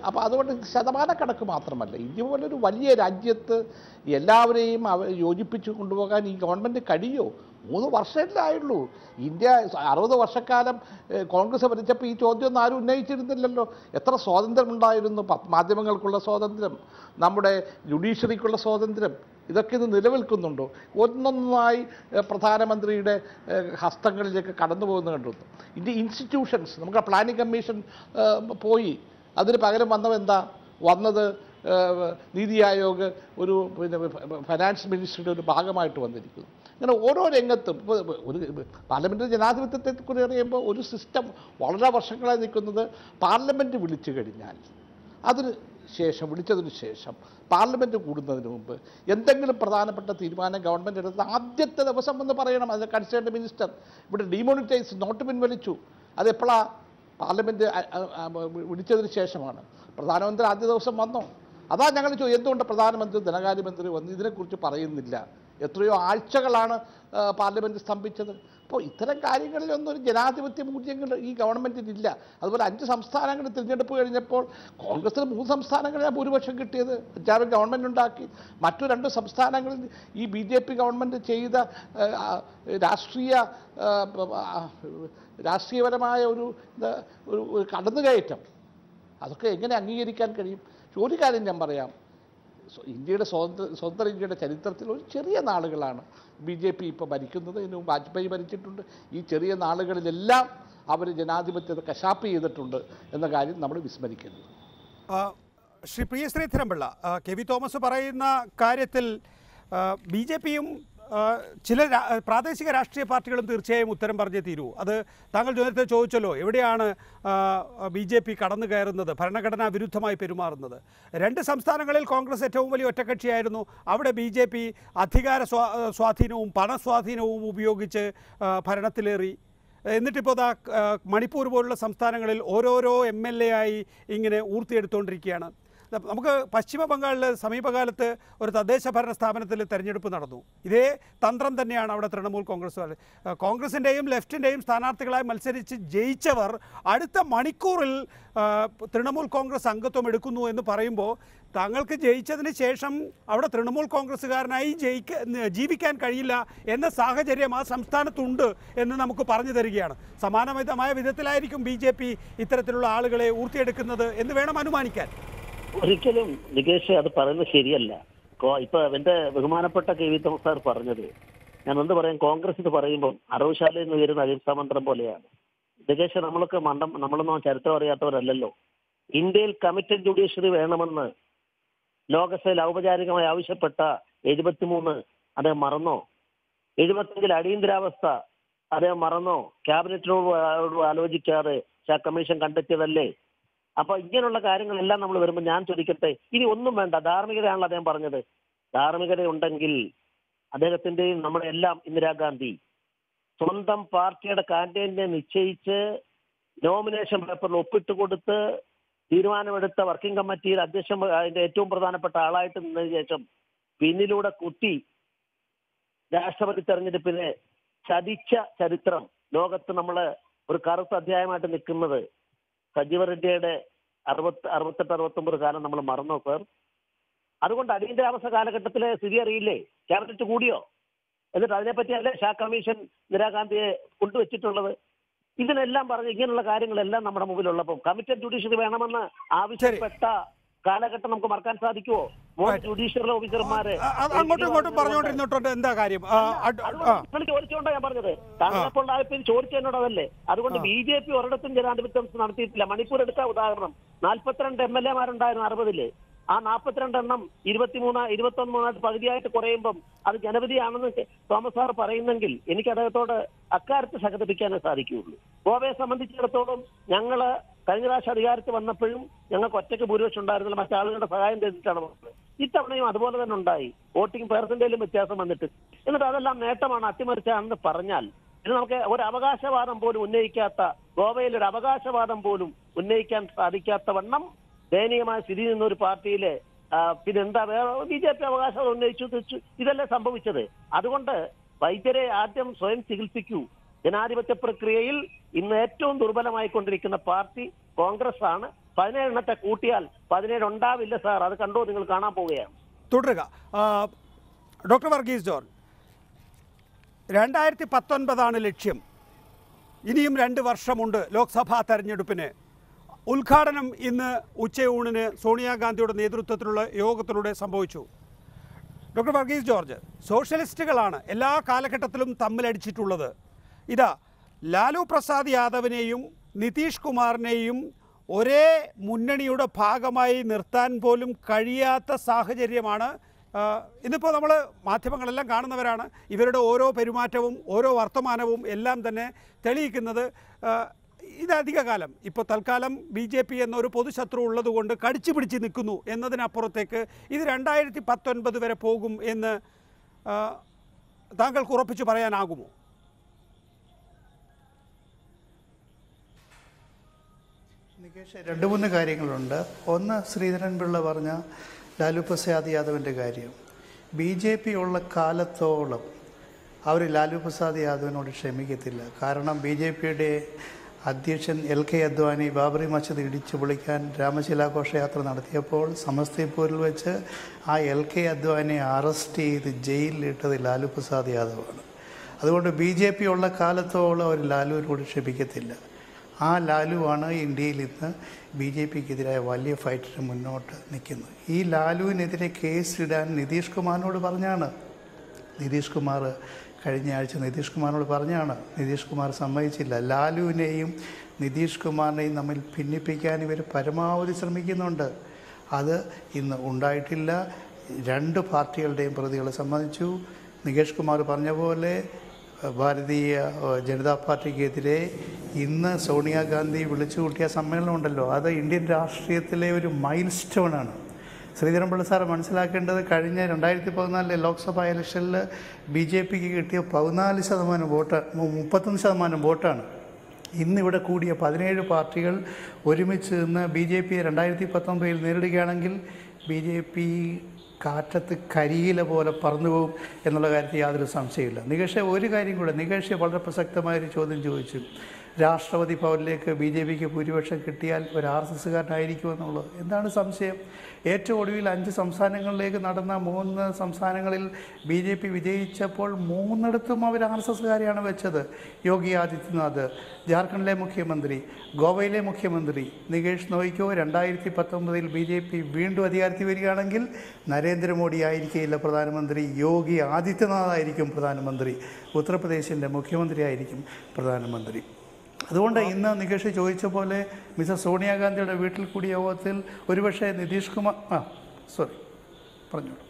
അപ്പോൾ അതുകൊണ്ട് ശതമാനക്കണക്ക് മാത്രമല്ല, ഇന്ത്യ പോലൊരു വലിയ രാജ്യത്ത് എല്ലാവരെയും യോജിപ്പിച്ച് കൊണ്ടുപോകാൻ ഈ ഗവൺമെൻറ് കഴിയുമോ? 3 വർഷമല്ലേ ആയുള്ളൂ. ഇന്ത്യ 60 വർഷക്കാലം കോൺഗ്രസ് ഭരിച്ചപ്പോൾ ഈ ചോദ്യമൊന്നും ആരും ഉന്നയിച്ചിരുന്നില്ലല്ലോ. എത്ര സ്വാതന്ത്ര്യമുണ്ടായിരുന്നു, മാധ്യമങ്ങൾക്കുള്ള സ്വാതന്ത്ര്യം, നമ്മുടെ ജുഡീഷ്യറിക്കുള്ള സ്വാതന്ത്ര്യം, ഇതൊക്കെ ഇത് നിലനിൽക്കുന്നുണ്ടോ? ഒന്നൊന്നായി പ്രധാനമന്ത്രിയുടെ ഹസ്തങ്ങളിലേക്ക് കടന്നു പോകുന്നത് കണ്ടിരുന്നു. ഇന്ത്യ ഇൻസ്റ്റിറ്റ്യൂഷൻസ്, നമുക്ക് പ്ലാനിംഗ് കമ്മീഷൻ പോയി, അതിന് പകരം വന്നത് നീതി ആയോഗ് ഒരു ഫൈനാൻസ് മിനിസ്ട്രിയുടെ ഒരു ഭാഗമായിട്ട് വന്നിരിക്കുന്നു. ഇങ്ങനെ ഓരോ രംഗത്തും ഒരു പാർലമെൻ്റ് ജനാധിപത്യത്തെക്കുറിച്ച് അറിയുമ്പോൾ ഒരു സിസ്റ്റം വളരെ വർഷങ്ങളായി നിൽക്കുന്നത് പാർലമെൻറ്റ് വിളിച്ചു കഴിഞ്ഞാൽ വിളിച്ചതിന് ശേഷം പാർലമെൻറ്റ് കൂടുന്നതിന് മുമ്പ് എന്തെങ്കിലും പ്രധാനപ്പെട്ട തീരുമാനം ഗവൺമെൻറ് എടുത്ത് ആദ്യത്തെ ദിവസം എന്ന് പറയണം. അത് കൺസേൺഡ് മിനിസ്റ്റർ ഇവിടെ ഡിമോണിറ്റൈസ് നോട്ട് പിൻവലിച്ചു. അതെപ്പോഴാണ്? പാർലമെൻറ്റ് വിളിച്ചതിന് ശേഷമാണ്. പ്രധാനമന്ത്രി ആദ്യ ദിവസം വന്നോ? അതാ ഞങ്ങൾ എന്തുകൊണ്ട് പ്രധാനമന്ത്രി ധനകാര്യമന്ത്രി വന്ന് ഇതിനെക്കുറിച്ച് പറയുന്നില്ല? എത്രയോ ആഴ്ചകളാണ് പാർലമെൻറ്റ് സ്തംഭിച്ചത്. അപ്പോൾ ഇത്തരം കാര്യങ്ങളിലൊന്നും ഒരു ജനാധിപത്യ മൂല്യങ്ങൾ ഈ ഗവൺമെൻറ്റിനില്ല. അതുപോലെ 5 സംസ്ഥാനങ്ങളിൽ തിരഞ്ഞെടുപ്പ് കഴിഞ്ഞപ്പോൾ കോൺഗ്രസിന് 3 സംസ്ഥാനങ്ങളിലാണ് ഭൂരിപക്ഷം കിട്ടിയത്, പഞ്ചാബിൽ ഗവൺമെൻറ് ഉണ്ടാക്കി. മറ്റു 2 സംസ്ഥാനങ്ങളിൽ ഈ BJP ഗവൺമെൻറ് ചെയ്ത രാഷ്ട്രീയപരമായ ഒരു കടന്നുകയറ്റം, അതൊക്കെ എങ്ങനെ അംഗീകരിക്കാൻ കഴിയും? ഒരു കാര്യം ഞാൻ പറയാം, ഇന്ത്യയുടെ സ്വതന്ത്ര ഇന്ത്യയുടെ ചരിത്രത്തിൽ ഒരു ചെറിയ നാളുകളാണ് BJP ഇപ്പോൾ ഭരിക്കുന്നത്. ഇതിനു വാജ്പേയി ഭരിച്ചിട്ടുണ്ട്. ഈ ചെറിയ നാളുകളിലെല്ലാം അവർ ജനാധിപത്യത്തെ കശാപ്പ് ചെയ്തിട്ടുണ്ട് എന്ന കാര്യം നമ്മൾ വിസ്മരിക്കരുത്. ശ്രീ പ്രിയ ശ്രീധരൻപിള്ള, KV തോമസ് പറയുന്ന കാര്യത്തിൽ BJPയും ചില പ്രാദേശിക രാഷ്ട്രീയ പാർട്ടികളും തീർച്ചയായും ഉത്തരം പറഞ്ഞേ തീരൂ. അത് താങ്കൾ നേരത്തെ ചോദിച്ചല്ലോ, എവിടെയാണ് BJP കടന്നു കയറുന്നത്, ഭരണഘടനാ വിരുദ്ധമായി പെരുമാറുന്നത്? 2 സംസ്ഥാനങ്ങളിൽ കോൺഗ്രസ് ഏറ്റവും വലിയ ഒറ്റക്കക്ഷിയായിരുന്നു. അവിടെ BJP അധികാര സ്വാധീനവും പണസ്വാധീനവും ഉപയോഗിച്ച് ഭരണത്തിലേറി. എന്നിട്ടിപ്പോൾ മണിപ്പൂർ പോലുള്ള സംസ്ഥാനങ്ങളിൽ ഓരോരോ MLA ആയി ഇങ്ങനെ ഊർത്തിയെടുത്തുകൊണ്ടിരിക്കുകയാണ്. നമുക്ക് പശ്ചിമ ബംഗാളിൽ സമീപകാലത്ത് ഒരു തദ്ദേശ ഭരണ സ്ഥാപനത്തിൽ തെരഞ്ഞെടുപ്പ് നടന്നു. ഇതേ തന്ത്രം തന്നെയാണ് അവിടെ തൃണമൂൽ കോൺഗ്രസിൻ്റെയും ലെഫ്റ്റിൻ്റെയും സ്ഥാനാർത്ഥികളായി മത്സരിച്ച് ജയിച്ചവർ അടുത്ത മണിക്കൂറിൽ തൃണമൂൽ കോൺഗ്രസ് അംഗത്വം എടുക്കുന്നു എന്ന് പറയുമ്പോൾ താങ്കൾക്ക് ജയിച്ചതിന് ശേഷം അവിടെ തൃണമൂൽ കോൺഗ്രസ്സുകാരനായി ജീവിക്കാൻ കഴിയില്ല എന്ന സാഹചര്യം ആ സംസ്ഥാനത്തുണ്ട് എന്ന് നമുക്ക് പറഞ്ഞു തരികയാണ്. സമാനമായ വിധത്തിലായിരിക്കും BJP ഇത്തരത്തിലുള്ള ആളുകളെ ഊർത്തിയെടുക്കുന്നത് എന്ന് വേണം അനുമാനിക്കാൻ. ഒരിക്കലും നികേഷ് അത് പറയുന്നത് ശരിയല്ല. ഇപ്പൊ എന്റെ ബഹുമാനപ്പെട്ട KV തോമസ് സാർ പറഞ്ഞത് ഞാൻ എന്ത് പറയാം, കോൺഗ്രസ് ഇത് പറയുമ്പോൾ അറവുശാലയിൽ നിന്ന് വരുന്ന അഹിംസാമന്ത്രം പോലെയാണ്. നികേഷ് നമ്മളൊന്നും ചരിത്രം അറിയാത്തവരല്ലല്ലോ. ഇന്ത്യയിൽ കമ്മിറ്റഡ് ജുഡീഷ്യറി വേണമെന്ന് ലോകസഭയിൽ ഔപചാരികമായി ആവശ്യപ്പെട്ട 73 അദ്ദേഹം മറന്നോ? 75 അടിയന്തരാവസ്ഥ അദ്ദേഹം മറന്നോ? ക്യാബിനറ്റിനോട് ആലോചിക്കാതെ കമ്മീഷൻ കണ്ടെത്തിയതല്ലേ? അപ്പൊ ഇങ്ങനെയുള്ള കാര്യങ്ങളെല്ലാം നമ്മൾ വരുമ്പോൾ ഞാൻ ചോദിക്കട്ടെ, ഇനി ഒന്നും വേണ്ട, ധാർമ്മികതയാണല്ലോ അദ്ദേഹം പറഞ്ഞത്. ധാർമ്മികത ഉണ്ടെങ്കിൽ അദ്ദേഹത്തിന്റെയും നമ്മുടെ എല്ലാം ഇന്ദിരാഗാന്ധി സ്വന്തം പാർട്ടിയുടെ കാൻഡിഡേറ്റിനെ നിശ്ചയിച്ച് നോമിനേഷൻ പേപ്പറിൽ ഒപ്പിട്ട് കൊടുത്ത് തീരുമാനമെടുത്ത വർക്കിംഗ് കമ്മിറ്റിയിൽ അതിന്റെ ഏറ്റവും പ്രധാനപ്പെട്ട ആളായിട്ട് നിന്നതിന് ശേഷം പിന്നിലൂടെ കുത്തി രാഷ്ട്രപതി തെരഞ്ഞെടുപ്പിനെ ചതിച്ച ചരിത്രം ലോകത്ത് നമ്മൾ ഒരു കറുത്ത അധ്യായമായിട്ട് നിൽക്കുന്നത് സജീവ റെഡ്ഡിയുടെ 68-69 കാലം നമ്മൾ മറന്നോ സർ? അതുകൊണ്ട് അടിയന്തരാവസ്ഥ കാലഘട്ടത്തിലെ സ്ഥിതി അറിയില്ലേ? ക്യാബിനറ്റ് കൂടിയോ? എന്നിട്ട് അതിനെപ്പറ്റിയല്ലേ ഷാ കമ്മീഷൻ ഇന്ദിരാഗാന്ധിയെ കൊണ്ടുവച്ചിട്ടുള്ളത്? ഇതിനെല്ലാം പറഞ്ഞ് ഇങ്ങനെയുള്ള കാര്യങ്ങളെല്ലാം നമ്മുടെ മുമ്പിലുള്ളപ്പോൾ കമ്മിറ്റഡ് ജുഡീഷ്യറി വേണമെന്ന് ആവശ്യപ്പെട്ട കാലഘട്ടം നമുക്ക് മറക്കാൻ സാധിക്കുമോ? ജുഡീഷ്യറി ഓഫീസർമാരെ അങ്ങോട്ടും ഇങ്ങോട്ടും പറഞ്ഞുകൊണ്ടിരുന്നിട്ടുണ്ട്. എന്താ കാര്യം? ചോദിച്ചുകൊണ്ടാണ് ഞാൻ പറഞ്ഞത്. താങ്കളപ്പോൾ ചോദിച്ചു എന്നോട് അതല്ലേ. അതുകൊണ്ട് BJP ഒരിടത്തും ജനാധിപത്യം നടത്തിയിട്ടില്ല. മണിപ്പൂർ എടുത്ത ഉദാഹരണം, 42 MLA മാരുണ്ടായിരുന്നു 60-ല്. ആ 42 എണ്ണം 21 പകുതിയായിട്ട് കുറയുമ്പം അത് ജനവിധിയാണെന്ന് തോമസ് സാർ പറയുന്നെങ്കിൽ എനിക്ക് അദ്ദേഹത്തോട് അക്കാര്യത്തിൽ സഹകരിപ്പിക്കാനേ സാധിക്കുകയുള്ളൂ. ഗോവയെ സംബന്ധിച്ചിടത്തോളം ഞങ്ങള് കഴിഞ്ഞ പ്രാവശ്യം അധികാരത്തിൽ വന്നപ്പോഴും ഞങ്ങൾക്ക് ഒറ്റയ്ക്ക് ഭൂരിപക്ഷം ഉണ്ടായിരുന്നില്ല, മറ്റാളുകളുടെ സഹായം തേടിയിട്ടാണ് വന്നത്. ഇത്തവണയും അതുപോലെ തന്നെ ഉണ്ടായി. വോട്ടിംഗ് പെർസെന്റേജിലും വ്യത്യാസം വന്നിട്ട്. എന്നിട്ട് അതെല്ലാം നേട്ടമാണ്, അട്ടിമറിച്ചാണെന്ന് പറഞ്ഞാൽ ഇത് നമുക്ക് ഒരു അവകാശവാദം പോലും ഉന്നയിക്കാത്ത, ഗോവയിൽ ഒരു അവകാശവാദം പോലും ഉന്നയിക്കാൻ സാധിക്കാത്ത വണ്ണം ദയനീയമായ സ്ഥിതി നിന്ന ഒരു പാർട്ടിയിലെ പിന്നെന്താ വേറെ BJP അവകാശവാദം ഉന്നയിച്ചു ഇതല്ലേ സംഭവിച്ചത്? അതുകൊണ്ട് വൈദ്യരെ ആദ്യം സ്വയം ചികിത്സിക്കൂ. ജനാധിപത്യ പ്രക്രിയയിൽ ഇന്ന് ഏറ്റവും ദുർബലമായിക്കൊണ്ടിരിക്കുന്ന പാർട്ടി കോൺഗ്രസ് ആണ്. 17 എണ്ണത്തെ കൂട്ടിയാൽ 17 ഉണ്ടാവില്ല സാർ. അത് കണ്ടോ, നിങ്ങൾ കാണാൻ പോവുകയാണ്. തുടരുക. ഡോക്ടർ വർഗീസ് ജോർജ്, 2019 ലക്ഷ്യം. ഇനിയും 2 വർഷമുണ്ട് ലോക്സഭാ തെരഞ്ഞെടുപ്പിന്. ഉദ്ഘാടനം ഇന്ന് ഉച്ചയൂണിന് സോണിയാഗാന്ധിയുടെ നേതൃത്വത്തിലുള്ള യോഗത്തിലൂടെ സംഭവിച്ചു. ഡോക്ടർ വർഗീസ് ജോർജ്, സോഷ്യലിസ്റ്റുകളാണ് എല്ലാ കാലഘട്ടത്തിലും തമ്മിലടിച്ചിട്ടുള്ളത്. ഇതാ ലാലു പ്രസാദ് യാദവിനെയും നിതീഷ് കുമാറിനെയും ഒരേ മുന്നണിയുടെ ഭാഗമായി നിർത്താൻ പോലും കഴിയാത്ത സാഹചര്യമാണ്. ഇന്നിപ്പോൾ നമ്മൾ മാധ്യമങ്ങളെല്ലാം കാണുന്നവരാണ്. ഇവരുടെ ഓരോ പെരുമാറ്റവും ഓരോ വർത്തമാനവും എല്ലാം തന്നെ തെളിയിക്കുന്നത് ഇതധികകാലം ഇപ്പോൾ തൽക്കാലം BJP എന്നൊരു പൊതുശത്രു ഉള്ളതുകൊണ്ട് കടിച്ചു പിടിച്ച് നിൽക്കുന്നു എന്നതിനപ്പുറത്തേക്ക് ഇത് 2019 വരെ പോകും എന്ന് താങ്കൾക്ക് ഉറപ്പിച്ചു പറയാനാകുമോ? നികേഷ്, 2-3 കാര്യങ്ങളുണ്ട്. ഒന്ന്, ശ്രീധരൻ പിള്ള പറഞ്ഞ ലാലു പ്രസാദ് യാദവിൻ്റെ കാര്യം. BJP ഉള്ള കാലത്തോളം അവർ ലാലു പ്രസാദ് യാദവിനോട് ക്ഷമിക്കത്തില്ല. കാരണം BJPയുടെ അധ്യക്ഷൻ LK അദ്വാനി ബാബറി മസ്ജിദ് ഇടിച്ചു പൊളിക്കാൻ രാമശിലാഘോഷയാത്ര നടത്തിയപ്പോൾ സമസ്തിപൂരിൽ വെച്ച് ആ LK അദ്വാനിയെ അറസ്റ്റ് ചെയ്ത് ജയിലിലിട്ടത് ലാലു പ്രസാദ് യാദവാണ്. അതുകൊണ്ട് BJP ഉള്ള കാലത്തോളം അവർ ലാലുവിനോട് ക്ഷമിക്കത്തില്ല. ആ ലാലുവാണ് ഇന്ത്യയിൽ ഇന്ന് BJPക്കെതിരായ വലിയ ഫൈറ്റിന് മുന്നോട്ട് നിൽക്കുന്നത്. ഈ ലാലുവിനെതിരെ കേസിടാൻ നിതീഷ് കുമാറിനോട് പറഞ്ഞാണ്. നിതീഷ് കുമാർ കഴിഞ്ഞ ആഴ്ച നിതീഷ് കുമാറിനോട് പറഞ്ഞാണ്. നിതീഷ് കുമാർ സമ്മതിച്ചില്ല. ലാലുവിനെയും നിതീഷ് കുമാറിനെയും തമ്മിൽ ഭിന്നിപ്പിക്കാൻ ഇവർ പരമാവധി ശ്രമിക്കുന്നുണ്ട്. അത് ഇന്ന് ഉണ്ടായിട്ടില്ല. 2 പാർട്ടികളുടെയും പ്രതികളെ സമ്മതിച്ചു. നികേഷ് കുമാർ പറഞ്ഞ പോലെ ഭാരതീയ ജനതാ പാർട്ടിക്കെതിരെ ഇന്ന് സോണിയാഗാന്ധി വിളിച്ചു കൂട്ടിയ സമ്മേളനം ഉണ്ടല്ലോ, അത് ഇന്ത്യൻ രാഷ്ട്രീയത്തിലെ ഒരു മൈൽ സ്റ്റോണാണ്. ശ്രീധരൻപിള്ള സാറ് മനസ്സിലാക്കേണ്ടത്, കഴിഞ്ഞ 2014 ലോക്സഭാ ഇലക്ഷനിൽ BJPക്ക് കിട്ടിയ 14% വോട്ട് 31% വോട്ടാണ്. ഇന്നിവിടെ കൂടിയ 17 പാർട്ടികൾ ഒരുമിച്ച് നിന്ന് BJPയെ 2019 നേരിടുകയാണെങ്കിൽ BJP കാറ്റത്ത് കരിയില പോലെ പറന്നുപോകും എന്നുള്ള കാര്യത്തിൽ യാതൊരു സംശയമില്ല. നികേഷ്, ഒരു കാര്യം കൂടെ, നികേഷ് വളരെ പ്രസക്തമായൊരു ചോദ്യം ചോദിച്ചു. രാഷ്ട്രപതി ഭവനിലേക്ക് BJPക്ക് ഭൂരിപക്ഷം കിട്ടിയാൽ ഒരു RSSകാരനായിരിക്കുമെന്നുള്ളത്. എന്താണ് സംശയം? ഏറ്റവും ഒടുവിൽ 5 സംസ്ഥാനങ്ങളിലേക്ക് നടന്ന 3 സംസ്ഥാനങ്ങളിൽ BJP വിജയിച്ചപ്പോൾ 3ഇടത്തും അവർ RSSകാരെയാണ് വെച്ചത്. യോഗി ആദിത്യനാഥ്, ജാർഖണ്ഡിലെ മുഖ്യമന്ത്രി, ഗോവയിലെ മുഖ്യമന്ത്രി. നികേഷ് നോയിക്കോ, 2019 BJP വീണ്ടും അധികാരത്തിൽ വരികയാണെങ്കിൽ നരേന്ദ്രമോദി ആയിരിക്കില്ല പ്രധാനമന്ത്രി, യോഗി ആദിത്യനാഥ് ആയിരിക്കും പ്രധാനമന്ത്രി, ഉത്തർപ്രദേശിൻ്റെ മുഖ്യമന്ത്രി ആയിരിക്കും പ്രധാനമന്ത്രി. അതുകൊണ്ട് ഇന്ന് നികേഷ് ചോദിച്ച പോലെ മിസ്റ്റർ സോണിയാഗാന്ധിയുടെ വീട്ടിൽ കൂടിയ യോഗത്തിൽ ഒരുപക്ഷെ നിതീഷ് കുമാർ പറഞ്ഞോളൂ.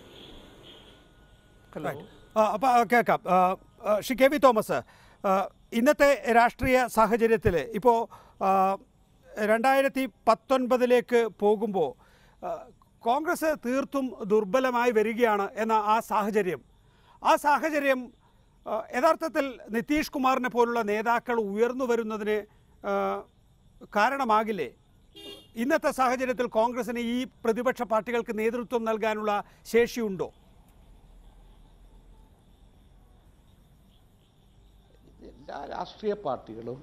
അപ്പോൾ കേൾക്കാം. ശ്രീ KV തോമസ്, ഇന്നത്തെ രാഷ്ട്രീയ സാഹചര്യത്തിൽ ഇപ്പോൾ 2019 പോകുമ്പോൾ കോൺഗ്രസ് തീർത്തും ദുർബലമായി വരികയാണ് എന്ന ആ സാഹചര്യം യഥാർത്ഥത്തിൽ നിതീഷ് കുമാറിനെ പോലുള്ള നേതാക്കൾ ഉയർന്നു വരുന്നതിന് കാരണമാകില്ലേ? ഇന്നത്തെ സാഹചര്യത്തിൽ കോൺഗ്രസിന് ഈ പ്രതിപക്ഷ പാർട്ടികൾക്ക് നേതൃത്വം നൽകാനുള്ള ശേഷിയുണ്ടോ? രാഷ്ട്രീയ പാർട്ടികളും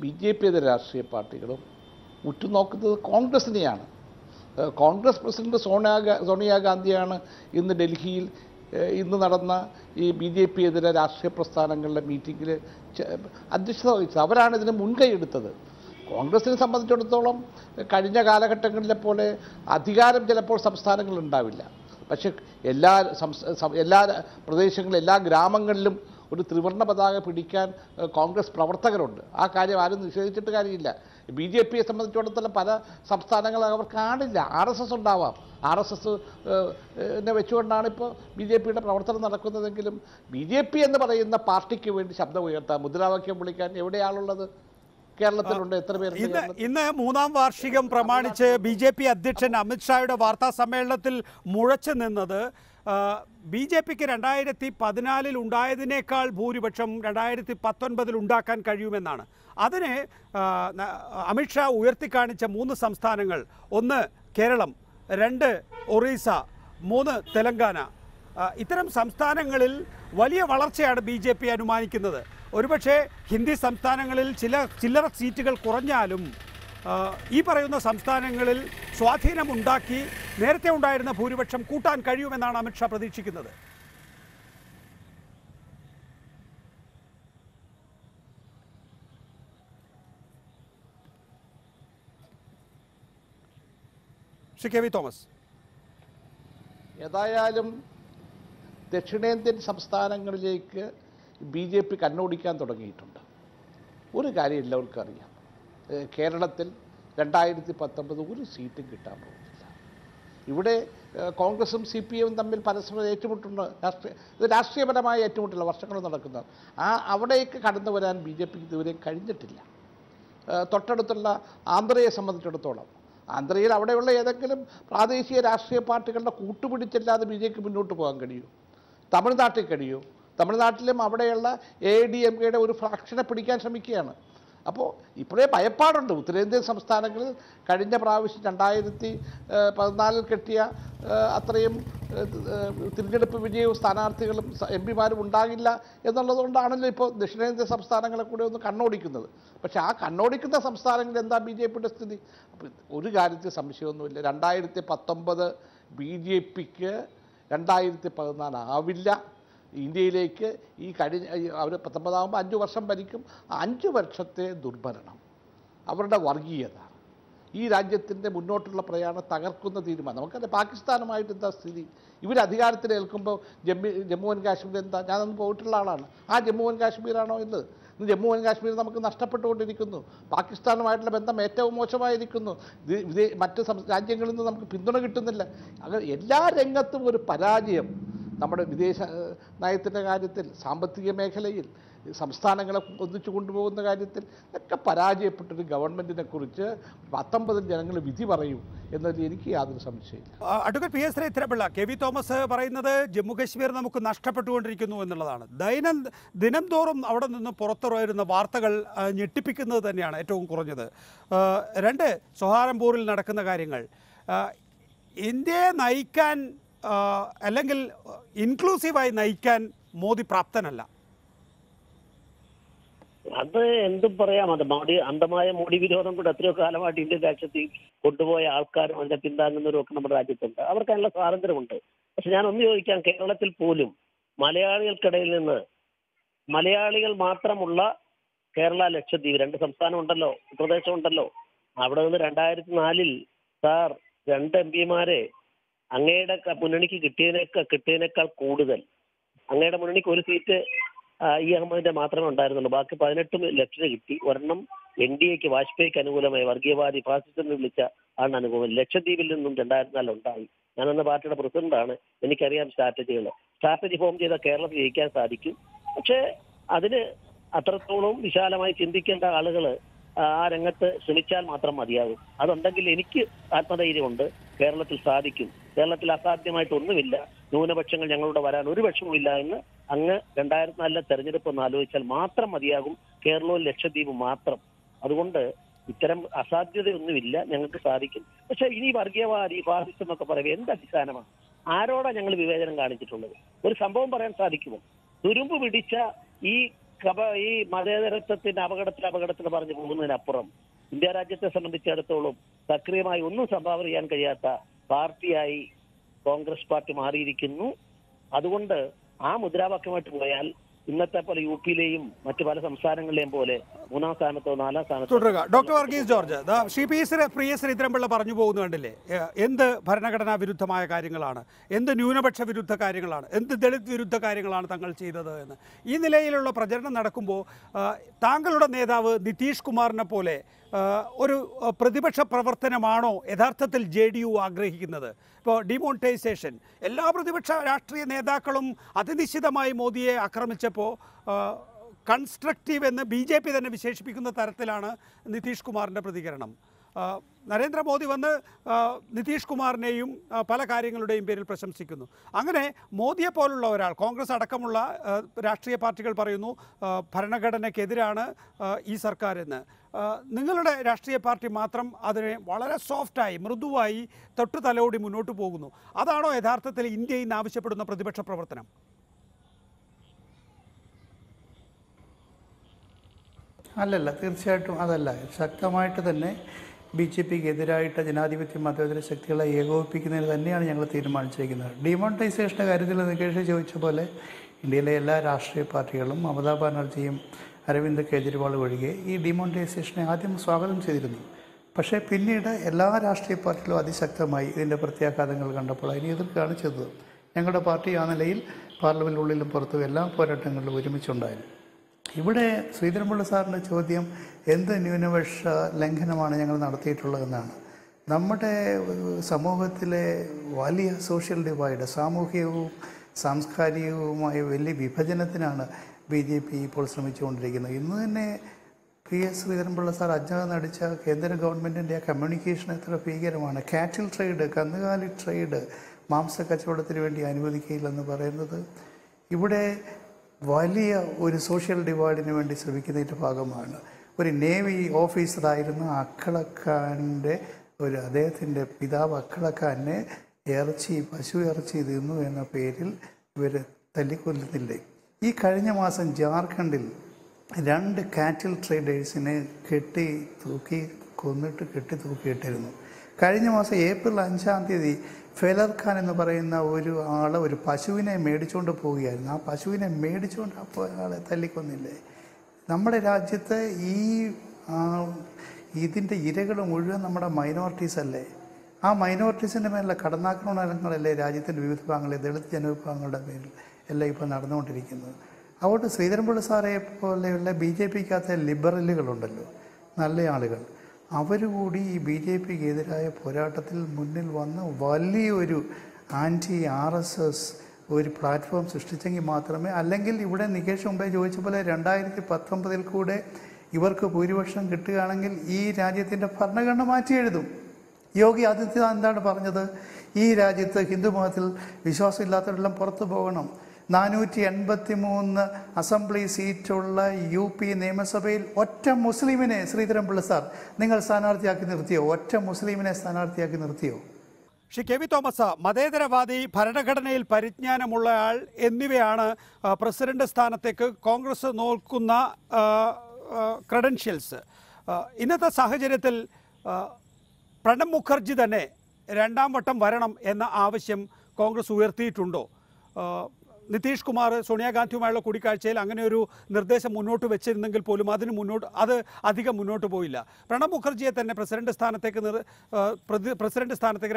BJP ഇതര രാഷ്ട്രീയ പാർട്ടികളും ഉറ്റുനോക്കുന്നത് കോൺഗ്രസിനെയാണ്. കോൺഗ്രസ് പ്രസിഡന്റ് സോണിയാഗാന്ധിയാണ് ഇന്ന് ഡൽഹിയിൽ ഇന്ന് നടന്ന ഈ BJP എതിരെ രാഷ്ട്രീയ പ്രസ്ഥാനങ്ങളുടെ മീറ്റിങ്ങിൽ അധ്യക്ഷത വഹിച്ചത്. അവരാണ് ഇതിന് മുൻകൈ എടുത്തത്. കോൺഗ്രസിനെ സംബന്ധിച്ചിടത്തോളം കഴിഞ്ഞ കാലഘട്ടങ്ങളിലെ പോലെ അധികാരം ചിലപ്പോൾ സംസ്ഥാനങ്ങളുണ്ടാവില്ല. പക്ഷേ എല്ലാ പ്രദേശങ്ങളിലും എല്ലാ ഗ്രാമങ്ങളിലും ഒരു ത്രിവർണ്ണ പതാക പിടിക്കാൻ കോൺഗ്രസ് പ്രവർത്തകരുണ്ട്. ആ കാര്യം ആരും നിഷേധിച്ചിട്ട് കാര്യമില്ല. BJPയെ സംബന്ധിച്ചിടത്തോളം പല സംസ്ഥാനങ്ങളും അവർ കാണില്ല. RSS ഉണ്ടാവാം. RSSനെ വെച്ചുകൊണ്ടാണ് ഇപ്പോൾ BJPയുടെ പ്രവർത്തനം നടക്കുന്നതെങ്കിലും BJP എന്ന് പറയുന്ന പാർട്ടിക്ക് വേണ്ടി ശബ്ദം ഉയർത്താൻ, മുദ്രാവാക്യം വിളിക്കാൻ എവിടെയാളുള്ളത്? കേരളത്തിലുണ്ട്. എത്ര പേരുണ്ട്? ഇന്ന് 3ാം വാർഷികം പ്രമാണിച്ച് BJP അധ്യക്ഷൻ അമിത്ഷായുടെ വാർത്താ സമ്മേളനത്തിൽ മുഴച്ചു നിന്നത് BJPക്ക് 2014 ഉണ്ടായതിനേക്കാൾ ഭൂരിപക്ഷം 2019 ഉണ്ടാക്കാൻ കഴിയുമെന്നാണ്. അതിന് അമിത്ഷാ ഉയർത്തിക്കാണിച്ച 3 സംസ്ഥാനങ്ങൾ: 1 കേരളം, 2 ഒറീസ, 3 തെലങ്കാന. ഇത്തരം സംസ്ഥാനങ്ങളിൽ വലിയ വളർച്ചയാണ് BJP അനുമാനിക്കുന്നത്. ഒരുപക്ഷെ ഹിന്ദി സംസ്ഥാനങ്ങളിൽ ചില്ലറ സീറ്റുകൾ കുറഞ്ഞാലും ഈ പറയുന്ന സംസ്ഥാനങ്ങളിൽ സ്വാധീനമുണ്ടാക്കി നേരത്തെ ഉണ്ടായിരുന്ന ഭൂരിപക്ഷം കൂട്ടാൻ കഴിയുമെന്നാണ് അമിത്ഷാ പ്രതീക്ഷിക്കുന്നത്. ശ്രീ KV തോമസ്, ഏതായാലും ദക്ഷിണേന്ത്യൻ സംസ്ഥാനങ്ങളിലേക്ക് BJP കണ്ണോടിക്കാൻ തുടങ്ങിയിട്ടുണ്ട്. ഒരു കാര്യം എല്ലാവർക്കും അറിയാം, കേരളത്തിൽ 2019 ഒരു സീറ്റും കിട്ടാൻ പോകുന്നില്ല. ഇവിടെ കോൺഗ്രസും CPM തമ്മിൽ പരസ്പരം ഏറ്റുമുട്ടുണ്ട്. രാഷ്ട്രീയപരമായ ഏറ്റുമുട്ടൽ വർഷങ്ങൾ നടക്കുന്നത്. അവിടേക്ക് കടന്നു വരാൻ BJPക്ക് ഇതുവരെ കഴിഞ്ഞിട്ടില്ല. തൊട്ടടുത്തുള്ള ആന്ധ്രയെ സംബന്ധിച്ചിടത്തോളം ആന്ധ്രയിൽ അവിടെയുള്ള ഏതെങ്കിലും പ്രാദേശിക രാഷ്ട്രീയ പാർട്ടികളുടെ കൂട്ടുപിടിച്ചല്ലാതെ BJPക്ക് മുന്നോട്ട് പോകാൻ കഴിയൂ? തമിഴ്നാട്ടിൽ കഴിയൂ? തമിഴ്നാട്ടിലും അവിടെയുള്ള AIDMKയുടെ ഒരു ഫ്രാക്ഷനെ പിടിക്കാൻ ശ്രമിക്കുകയാണ്. അപ്പോൾ ഇപ്പോഴേ ഭയപ്പാടുണ്ട്. ഉത്തരേന്ത്യൻ സംസ്ഥാനങ്ങളിൽ കഴിഞ്ഞ പ്രാവശ്യം 2014 കിട്ടിയ അത്രയും തിരഞ്ഞെടുപ്പ് വിജയവും സ്ഥാനാർത്ഥികളും MP-മാരും ഉണ്ടാകില്ല എന്നുള്ളതുകൊണ്ടാണല്ലോ ഇപ്പോൾ ദക്ഷിണേന്ത്യൻ സംസ്ഥാനങ്ങളെ കൂടെ ഒന്ന് കണ്ണോടിക്കുന്നത്. പക്ഷേ ആ കണ്ണോടിക്കുന്ന സംസ്ഥാനങ്ങളിൽ എന്താ BJPയുടെ സ്ഥിതി? അപ്പോൾ ഒരു കാര്യത്തിൽ സംശയമൊന്നുമില്ല, 2019 BJPക്ക് 2014 ആവില്ല. ഇന്ത്യയിലേക്ക് ഈ അവർ 19 5 വർഷം ഭരിക്കും. 5 വർഷത്തെ ദുർഭരണം, അവരുടെ വർഗീയത, ഈ രാജ്യത്തിൻ്റെ മുന്നോട്ടുള്ള പ്രയാണം തകർക്കുന്ന തീരുമാനം. നമുക്കറിയാം പാകിസ്ഥാനുമായിട്ട് എന്താ സ്ഥിതി. ഇവർ അധികാരത്തിലേൽക്കുമ്പോൾ ജമ്മു ആൻഡ് കാശ്മീർ എന്താ? ഞാനൊന്ന് പോയിട്ടുള്ള ആളാണ്. ആ ജമ്മു ആൻഡ് കാശ്മീരാണോ ഇന്ന്? ഇന്ന് ജമ്മു ആൻഡ് കാശ്മീർ നമുക്ക് നഷ്ടപ്പെട്ടുകൊണ്ടിരിക്കുന്നു. പാകിസ്ഥാനുമായിട്ടുള്ള ബന്ധം ഏറ്റവും മോശമായിരിക്കുന്നു. മറ്റ് രാജ്യങ്ങളിൽ നിന്ന് നമുക്ക് പിന്തുണ കിട്ടുന്നില്ല. അങ്ങനെ എല്ലാ രംഗത്തും ഒരു പരാജയം. നമ്മുടെ വിദേശ നയത്തിൻ്റെ കാര്യത്തിൽ, സാമ്പത്തിക മേഖലയിൽ, സംസ്ഥാനങ്ങളെ ഒന്നിച്ചു കൊണ്ടുപോകുന്ന കാര്യത്തിൽ ഒക്കെ പരാജയപ്പെട്ടൊരു ഗവൺമെൻറ്റിനെ കുറിച്ച് 19 ജനങ്ങൾ വിധി പറയും എന്നതിൽ എനിക്ക് യാതൊരു സംശയമില്ല. Advocate PS Sreedharan Pillai, KV Thomas പറയുന്നത് ജമ്മു കാശ്മീർ നമുക്ക് നഷ്ടപ്പെട്ടുകൊണ്ടിരിക്കുന്നു എന്നുള്ളതാണ്. ദിനം തോറും അവിടെ നിന്ന് പുറത്തുവരുന്ന വാർത്തകൾ ഞെട്ടിപ്പിക്കുന്നത് തന്നെയാണ് ഏറ്റവും കുറഞ്ഞത്. 2 സഹാറൻപൂരിൽ നടക്കുന്ന കാര്യങ്ങൾ ഇന്ത്യയെ നയിക്കാൻ അല്ലെങ്കിൽ ഇൻക്ലൂസീവായി നയിക്കാൻ മോദി പ്രാപ്തനല്ല. അത് എന്തും പറയാം. അത് അന്ധമായ മോഡി വിരോധം കൂടെ എത്രയോ കാലമായിട്ട് ഇന്ത്യൻ രാജ്യത്ത് കൊണ്ടുപോയ ആൾക്കാരും അതിനെ പിന്താങ്ങുന്നവരും ഒക്കെ നമ്മുടെ രാജ്യത്തുണ്ട്. അവർക്ക് അതിനുള്ള സ്വാതന്ത്ര്യമുണ്ട്. പക്ഷെ ഞാൻ ഒന്ന് ചോദിക്കാം, കേരളത്തിൽ പോലും മലയാളികൾക്കിടയിൽ നിന്ന് മലയാളികൾ മാത്രമുള്ള കേരള, ലക്ഷദ്വീപ് 2 സംസ്ഥാനം ഉണ്ടല്ലോ, പ്രദേശം ഉണ്ടല്ലോ. അവിടെ നിന്ന് 2004 സാർ 2 MP-മാരെ അങ്ങയുടെ മുന്നണിക്ക് കിട്ടിയതിനേക്കാൾ കൂടുതൽ, അങ്ങയുടെ മുന്നണിക്ക് 1 സീറ്റ് ഈ അഹമ്മദിന്റെ മാത്രമേ ഉണ്ടായിരുന്നുള്ളൂ. ബാക്കി 18 ലക്ഷം കിട്ടി. ഒരെണ്ണം NDAക്ക്, വാജ്പേയിക്ക് അനുകൂലമായി വർഗീയവാദി ഫാസിസ്റ്റ് വിളിച്ച ആണ് അനുകൂലം. ലക്ഷദ്വീപിൽ നിന്നും 2004 ഉണ്ടായി. ഞാനന്ന് പാർട്ടിയുടെ പ്രസിഡന്റാണ്. എനിക്കറിയാം സ്ട്രാറ്റജി ഫോം ചെയ്ത കേരളത്തിൽ ജയിക്കാൻ സാധിക്കും. പക്ഷേ അതിന് അത്രത്തോളം വിശാലമായി ചിന്തിക്കേണ്ട ആളുകൾ ആ രംഗത്ത് ശ്രമിച്ചാൽ മാത്രം മതിയാകും. അതുണ്ടെങ്കിൽ എനിക്ക് ആത്മധൈര്യമുണ്ട്, കേരളത്തിൽ സാധിക്കും. കേരളത്തിൽ അസാധ്യമായിട്ടൊന്നുമില്ല. ന്യൂനപക്ഷങ്ങൾ ഞങ്ങളുടെ വരാൻ ഒരു വിഷമമില്ല എന്ന് അങ്ങ് 2004 തെരഞ്ഞെടുപ്പ് ഒന്ന് ആലോചിച്ചാൽ മാത്രം മതിയാകും. കേരളവും ലക്ഷദ്വീപും മാത്രം. അതുകൊണ്ട് ഇത്തരം അസാധ്യതയൊന്നുമില്ല, ഞങ്ങൾക്ക് സാധിക്കും. പക്ഷെ ഇനി വർഗീയവാദി ഫാസിസ്റ്റ് എന്നൊക്കെ പറയുമ്പോൾ എന്ത് അടിസ്ഥാനമാണ്? ആരോടാ ഞങ്ങൾ വിവേചനം കാണിച്ചിട്ടുള്ളത്? ഒരു സംഭവം പറയാൻ സാധിക്കുമോ? തുരുമ്പ് പിടിച്ച ഈ അപ്പൊ ഈ മതേതരത്വത്തിന്റെ അപകടത്തിൽ പറഞ്ഞു പോകുന്നതിനപ്പുറം ഇന്ത്യ രാജ്യത്തെ സംബന്ധിച്ചിടത്തോളം സക്രിയമായി ഒന്നും സംഭാവന ചെയ്യാൻ കഴിയാത്ത പാർട്ടിയായി കോൺഗ്രസ് പാർട്ടി മാറിയിരിക്കുന്നു. അതുകൊണ്ട് ആ മുദ്രാവാക്യമായിട്ട് പോയാൽ ഇന്നത്തെ പോലെ യു പിയിലെയും മറ്റു പല സംസ്ഥാനങ്ങളിലെയും പോലെ 3ാം സ്ഥാനത്തോ 4ാം സ്ഥാനത്തോ തുടരുക. ഡോക്ടർ വർഗീസ് ജോർജ്, പ്രിയ ശ്രീധരൻപിള്ള പറഞ്ഞു പോകുന്നു കണ്ടില്ലേ, എന്ത് ഭരണഘടനാ വിരുദ്ധമായ കാര്യങ്ങളാണ്, എന്ത് ന്യൂനപക്ഷ വിരുദ്ധ കാര്യങ്ങളാണ്, എന്ത് ദളിത് വിരുദ്ധ കാര്യങ്ങളാണ് തങ്ങൾ ചെയ്തത് എന്ന്. ഈ നിലയിലുള്ള പ്രചരണം നടക്കുമ്പോൾ താങ്കളുടെ നേതാവ് നിതീഷ് കുമാറിനെ പോലെ ഒരു പ്രതിപക്ഷ പ്രവർത്തനമാണോ യഥാർത്ഥത്തിൽ JDU ആഗ്രഹിക്കുന്നത്? ഇപ്പോൾ ഡിമോണിറ്റൈസേഷൻ, എല്ലാ പ്രതിപക്ഷ രാഷ്ട്രീയ നേതാക്കളും അതിനിശ്ചിതമായി മോദിയെ ആക്രമിച്ചപ്പോൾ കൺസ്ട്രക്റ്റീവ് എന്ന് BJP തന്നെ വിശേഷിപ്പിക്കുന്ന തരത്തിലാണ് നിതീഷ് കുമാറിൻ്റെ പ്രതികരണം. നരേന്ദ്രമോദി വന്ന് നിതീഷ് കുമാറിനെയും പല കാര്യങ്ങളുടെയും പേരിൽ പ്രശംസിക്കുന്നു. അങ്ങനെ മോദിയെ പോലുള്ള ഒരാൾ, കോൺഗ്രസ് അടക്കമുള്ള രാഷ്ട്രീയ പാർട്ടികൾ പറയുന്നു ഭരണഘടനയ്ക്കെതിരാണ് ഈ സർക്കാർ എന്ന്. നിങ്ങളുടെ രാഷ്ട്രീയ പാർട്ടി മാത്രം അതിനെ വളരെ സോഫ്റ്റായി, മൃദുവായി തൊട്ടു തലോടി മുന്നോട്ട് പോകുന്നു. അതാണോ യഥാർത്ഥത്തിൽ ഇന്ത്യയിൽ നിന്ന് ആവശ്യപ്പെടുന്ന പ്രതിപക്ഷ പ്രവർത്തനം? അല്ലല്ല, തീർച്ചയായിട്ടും അതല്ല. ശക്തമായിട്ട് തന്നെ BJPക്ക് എതിരായിട്ട് ജനാധിപത്യ മതേതര ശക്തികളെ ഏകോപിപ്പിക്കുന്നതിന് തന്നെയാണ് ഞങ്ങൾ തീരുമാനിച്ചിരിക്കുന്നത്. ഡിമോണിറ്റൈസേഷൻ്റെ കാര്യത്തിൽ നികേഷ് ചോദിച്ച പോലെ ഇന്ത്യയിലെ എല്ലാ രാഷ്ട്രീയ പാർട്ടികളും മമതാ ബാനർജിയും അരവിന്ദ് കെജ്രിവാൾ ഒഴികെ ഈ ഡിമോണിറ്റൈസേഷനെ ആദ്യം സ്വാഗതം ചെയ്തിരുന്നു. പക്ഷേ പിന്നീട് എല്ലാ രാഷ്ട്രീയ പാർട്ടികളും അതിശക്തമായി ഇതിൻ്റെ പ്രത്യാഘാതങ്ങൾ കണ്ടപ്പോൾ അതിനെ എതിർക്കുകയാണ് ചെയ്തത്. ഞങ്ങളുടെ പാർട്ടി ആ നിലയിൽ പാർലമെൻറ്റിനുള്ളിലും പുറത്തും എല്ലാ പോരാട്ടങ്ങളിലും ഒരുമിച്ചുണ്ടായിരുന്നു. ഇവിടെ ശ്രീധരൻപിള്ള സാറിൻ്റെ ചോദ്യം എന്ത് ന്യൂനപക്ഷ ലംഘനമാണ് ഞങ്ങൾ നടത്തിയിട്ടുള്ളതെന്നാണ്. നമ്മുടെ സമൂഹത്തിലെ വലിയ സോഷ്യൽ ഡിവൈഡ്, സാമൂഹികവും സാംസ്കാരികവുമായ വലിയ വിഭജനത്തിനാണ് BJP ഇപ്പോൾ ശ്രമിച്ചുകൊണ്ടിരിക്കുന്നത്. ഇന്ന് തന്നെ PS ശ്രീധരൻപിള്ള സാർ അജ്ഞാതം നടിച്ച കേന്ദ്ര ഗവൺമെൻറ്റിൻ്റെ കമ്മ്യൂണിക്കേഷൻ എത്ര ഭീകരമാണ്. കാറ്റിൽ ട്രേഡ്, കന്നുകാലി ട്രേഡ്, മാംസ കച്ചവടത്തിന് വേണ്ടി അനുവദിക്കുകയില്ലെന്ന് പറയുന്നത് ഇവിടെ വലിയ ഒരു സോഷ്യൽ ഡിവൈഡിന് വേണ്ടി ശ്രമിക്കുന്നതിൻ്റെ ഭാഗമാണ്. ഒരു നേവി ഓഫീസറായിരുന്ന അക്കളഖാൻ്റെ അദ്ദേഹത്തിൻ്റെ പിതാവ് അക്കളഖാനെ പശു ഇറച്ചി തിന്നു എന്ന പേരിൽ ഇവർ തല്ലിക്കൊല്ലുന്നില്ലേ? ഈ കഴിഞ്ഞ മാസം ജാർഖണ്ഡിൽ 2 കാറ്റിൽ ട്രേഡേഴ്സിനെ കെട്ടി തൂക്കിയിട്ടിരുന്നു. കഴിഞ്ഞ മാസം ഏപ്രിൽ 5-ാം തീയതി ഫെലർ ഖാൻ എന്ന് പറയുന്ന ഒരു പശുവിനെ മേടിച്ചുകൊണ്ട് പോവുകയായിരുന്നു. ആ പശുവിനെ മേടിച്ചുകൊണ്ട് അപ്പോൾ ആളെ തല്ലിക്കൊന്നില്ലേ? നമ്മുടെ രാജ്യത്ത് ഇതിൻ്റെ ഇരകൾ മുഴുവൻ നമ്മുടെ മൈനോറിറ്റീസ് അല്ലേ? ആ മൈനോറിറ്റീസിൻ്റെ മേലുള്ള കടന്നാക്രമണങ്ങളല്ലേ രാജ്യത്തിൻ്റെ വിവിധ ഭാഗങ്ങളിൽ ദളിത് ജനവിഭാഗങ്ങളുടെ പേരിൽ എല്ലാം ഇപ്പോൾ നടന്നുകൊണ്ടിരിക്കുന്നത്. അതുകൊണ്ട് ശ്രീധരൻപിള്ള സാറെ പോലെയുള്ള BJPക്കകത്തെ ലിബറലുകളുണ്ടല്ലോ, നല്ല ആളുകൾ, അവരുകൂടി ഈ BJPക്ക് എതിരായ പോരാട്ടത്തിൽ മുന്നിൽ വന്ന് വലിയൊരു RSS ഒരു പ്ലാറ്റ്ഫോം സൃഷ്ടിച്ചെങ്കിൽ മാത്രമേ, അല്ലെങ്കിൽ ഇവിടെ നികേഷ് മുമ്പേ ചോദിച്ച പോലെ 2019 കൂടെ ഇവർക്ക് ഭൂരിപക്ഷം കിട്ടുകയാണെങ്കിൽ ഈ രാജ്യത്തിൻ്റെ ഭരണഘടന മാറ്റി എഴുതും. യോഗി ആദിത്യനാഥ് എന്താണ് പറഞ്ഞത്? ഈ രാജ്യത്ത് ഹിന്ദു മതത്തിൽ വിശ്വാസമില്ലാത്തവരെല്ലാം പുറത്തു പോകണം. 483 അസംബ്ലി സീറ്റുള്ള UP നിയമസഭയിൽ ഒറ്റ മുസ്ലിമിനെ ശ്രീധരൻപിള്ള സാർ നിങ്ങൾ സ്ഥാനാർത്ഥിയാക്കി നിർത്തിയോ? ഒറ്റ മുസ്ലിമിനെ സ്ഥാനാർത്ഥിയാക്കി നിർത്തിയോ? ശ്രീ KV തോമസ്, മതേതരവാദി, ഭരണഘടനയിൽ പരിജ്ഞാനമുള്ളയാൾ എന്നിവയാണ് പ്രസിഡന്റ് സ്ഥാനത്തേക്ക് കോൺഗ്രസ് നോക്കുന്ന ക്രെഡൻഷ്യൽസ്. ഇന്നത്തെ സാഹചര്യത്തിൽ പ്രണബ് മുഖർജി തന്നെ 2ാം വട്ടം വരണം എന്ന ആവശ്യം കോൺഗ്രസ് ഉയർത്തിയിട്ടുണ്ടോ? നിതീഷ് കുമാർ സോണിയാഗാന്ധിയുമായുള്ള കൂടിക്കാഴ്ചയിൽ അങ്ങനെ ഒരു നിർദ്ദേശം മുന്നോട്ട് വെച്ചിരുന്നെങ്കിൽ പോലും അത് അധികം മുന്നോട്ട് പോയില്ല. പ്രണബ് മുഖർജിയെ തന്നെ പ്രസിഡന്റ് സ്ഥാനത്തേക്ക്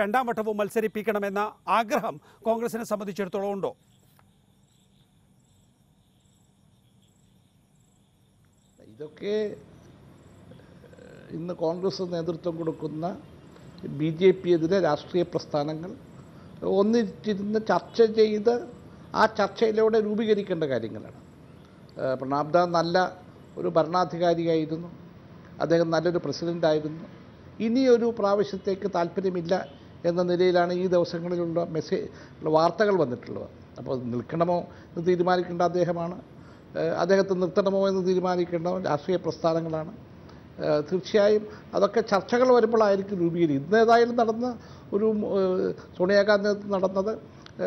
2ാം വട്ടവും മത്സരിപ്പിക്കണമെന്ന ആഗ്രഹം കോൺഗ്രസിനെ സംബന്ധിച്ചിടത്തോളം ഉണ്ടോ? ഇതൊക്കെ ഇന്ന് കോൺഗ്രസ് നേതൃത്വം കൊടുക്കുന്ന BJP-എതിരെ രാഷ്ട്രീയ പ്രസ്ഥാനങ്ങൾ ഒന്നിച്ചിരുന്ന് ചർച്ച ചെയ്ത് ആ ചർച്ചയിലൂടെ രൂപീകരിക്കേണ്ട കാര്യങ്ങളാണ്. പ്രണബ് നല്ല ഒരു ഭരണാധികാരിയായിരുന്നു, അദ്ദേഹം നല്ലൊരു പ്രസിഡൻ്റായിരുന്നു. ഇനിയൊരു പ്രാവശ്യത്തേക്ക് താല്പര്യമില്ല എന്ന നിലയിലാണ് ഈ ദിവസങ്ങളിലുള്ള വാർത്തകൾ വന്നിട്ടുള്ളത്. അപ്പോൾ നിൽക്കണമോ എന്ന് തീരുമാനിക്കേണ്ട അദ്ദേഹമാണ്, അദ്ദേഹത്തെ നിർത്തണമോ എന്ന് തീരുമാനിക്കേണ്ട രാഷ്ട്രീയ പ്രസ്ഥാനങ്ങളാണ്. തീർച്ചയായും അതൊക്കെ ചർച്ചകൾ വരുമ്പോഴായിരിക്കും രൂപീകരിക്കും. ഇന്ന് ഏതായാലും നടന്ന സോണിയാഗാന്ധി നടന്നത്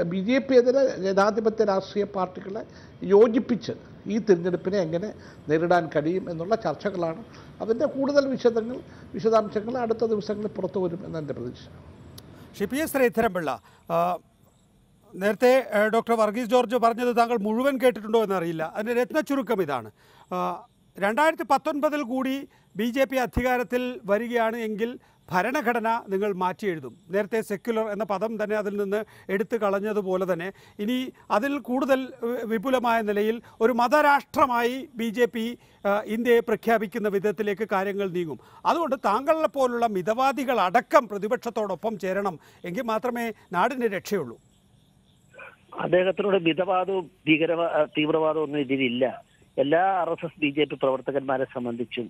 BJP-എതിരെ ജനാധിപത്യ രാഷ്ട്രീയ പാർട്ടികളെ യോജിപ്പിച്ച് ഈ തിരഞ്ഞെടുപ്പിനെ എങ്ങനെ നേരിടാൻ കഴിയും എന്നുള്ള ചർച്ചകളാണ്. അതിൻ്റെ കൂടുതൽ വിശദാംശങ്ങൾ അടുത്ത ദിവസങ്ങളിൽ പുറത്തു വരും എന്നെൻ്റെ പ്രതീക്ഷ. ഷിപ്പിയ ശ്രീധരൻപിള്ള, നേരത്തെ ഡോക്ടർ വർഗീസ് ജോർജ് പറഞ്ഞത് താങ്കൾ മുഴുവൻ കേട്ടിട്ടുണ്ടോ എന്നറിയില്ല. അതിൻ്റെ രത്നച്ചുരുക്കം ഇതാണ്: 2019 കൂടി BJP അധികാരത്തിൽ വരികയാണ് എങ്കിൽ ഭരണഘടന നിങ്ങൾ മാറ്റി എഴുതും. നേരത്തെ സെക്യുലർ എന്ന പദം തന്നെ അതിൽ നിന്ന് എടുത്തു കളഞ്ഞതുപോലെ തന്നെ ഇനി അതിൽ കൂടുതൽ വിപുലമായ നിലയിൽ ഒരു മതരാഷ്ട്രമായി BJP ഇന്ത്യയെ പ്രഖ്യാപിക്കുന്ന വിധത്തിലേക്ക് കാര്യങ്ങൾ നീങ്ങും. അതുകൊണ്ട് താങ്കളെ പോലുള്ള മിതവാദികൾ അടക്കം പ്രതിപക്ഷത്തോടൊപ്പം ചേരണം, എങ്കിൽ മാത്രമേ നാടിന് രക്ഷയുള്ളൂ. അദ്ദേഹത്തിനോട് മിതവാദവും തീവ്രവാദവും ഒന്നും ഇതിലില്ല. എല്ലാ RSS BJP പ്രവർത്തകന്മാരെ സംബന്ധിച്ചും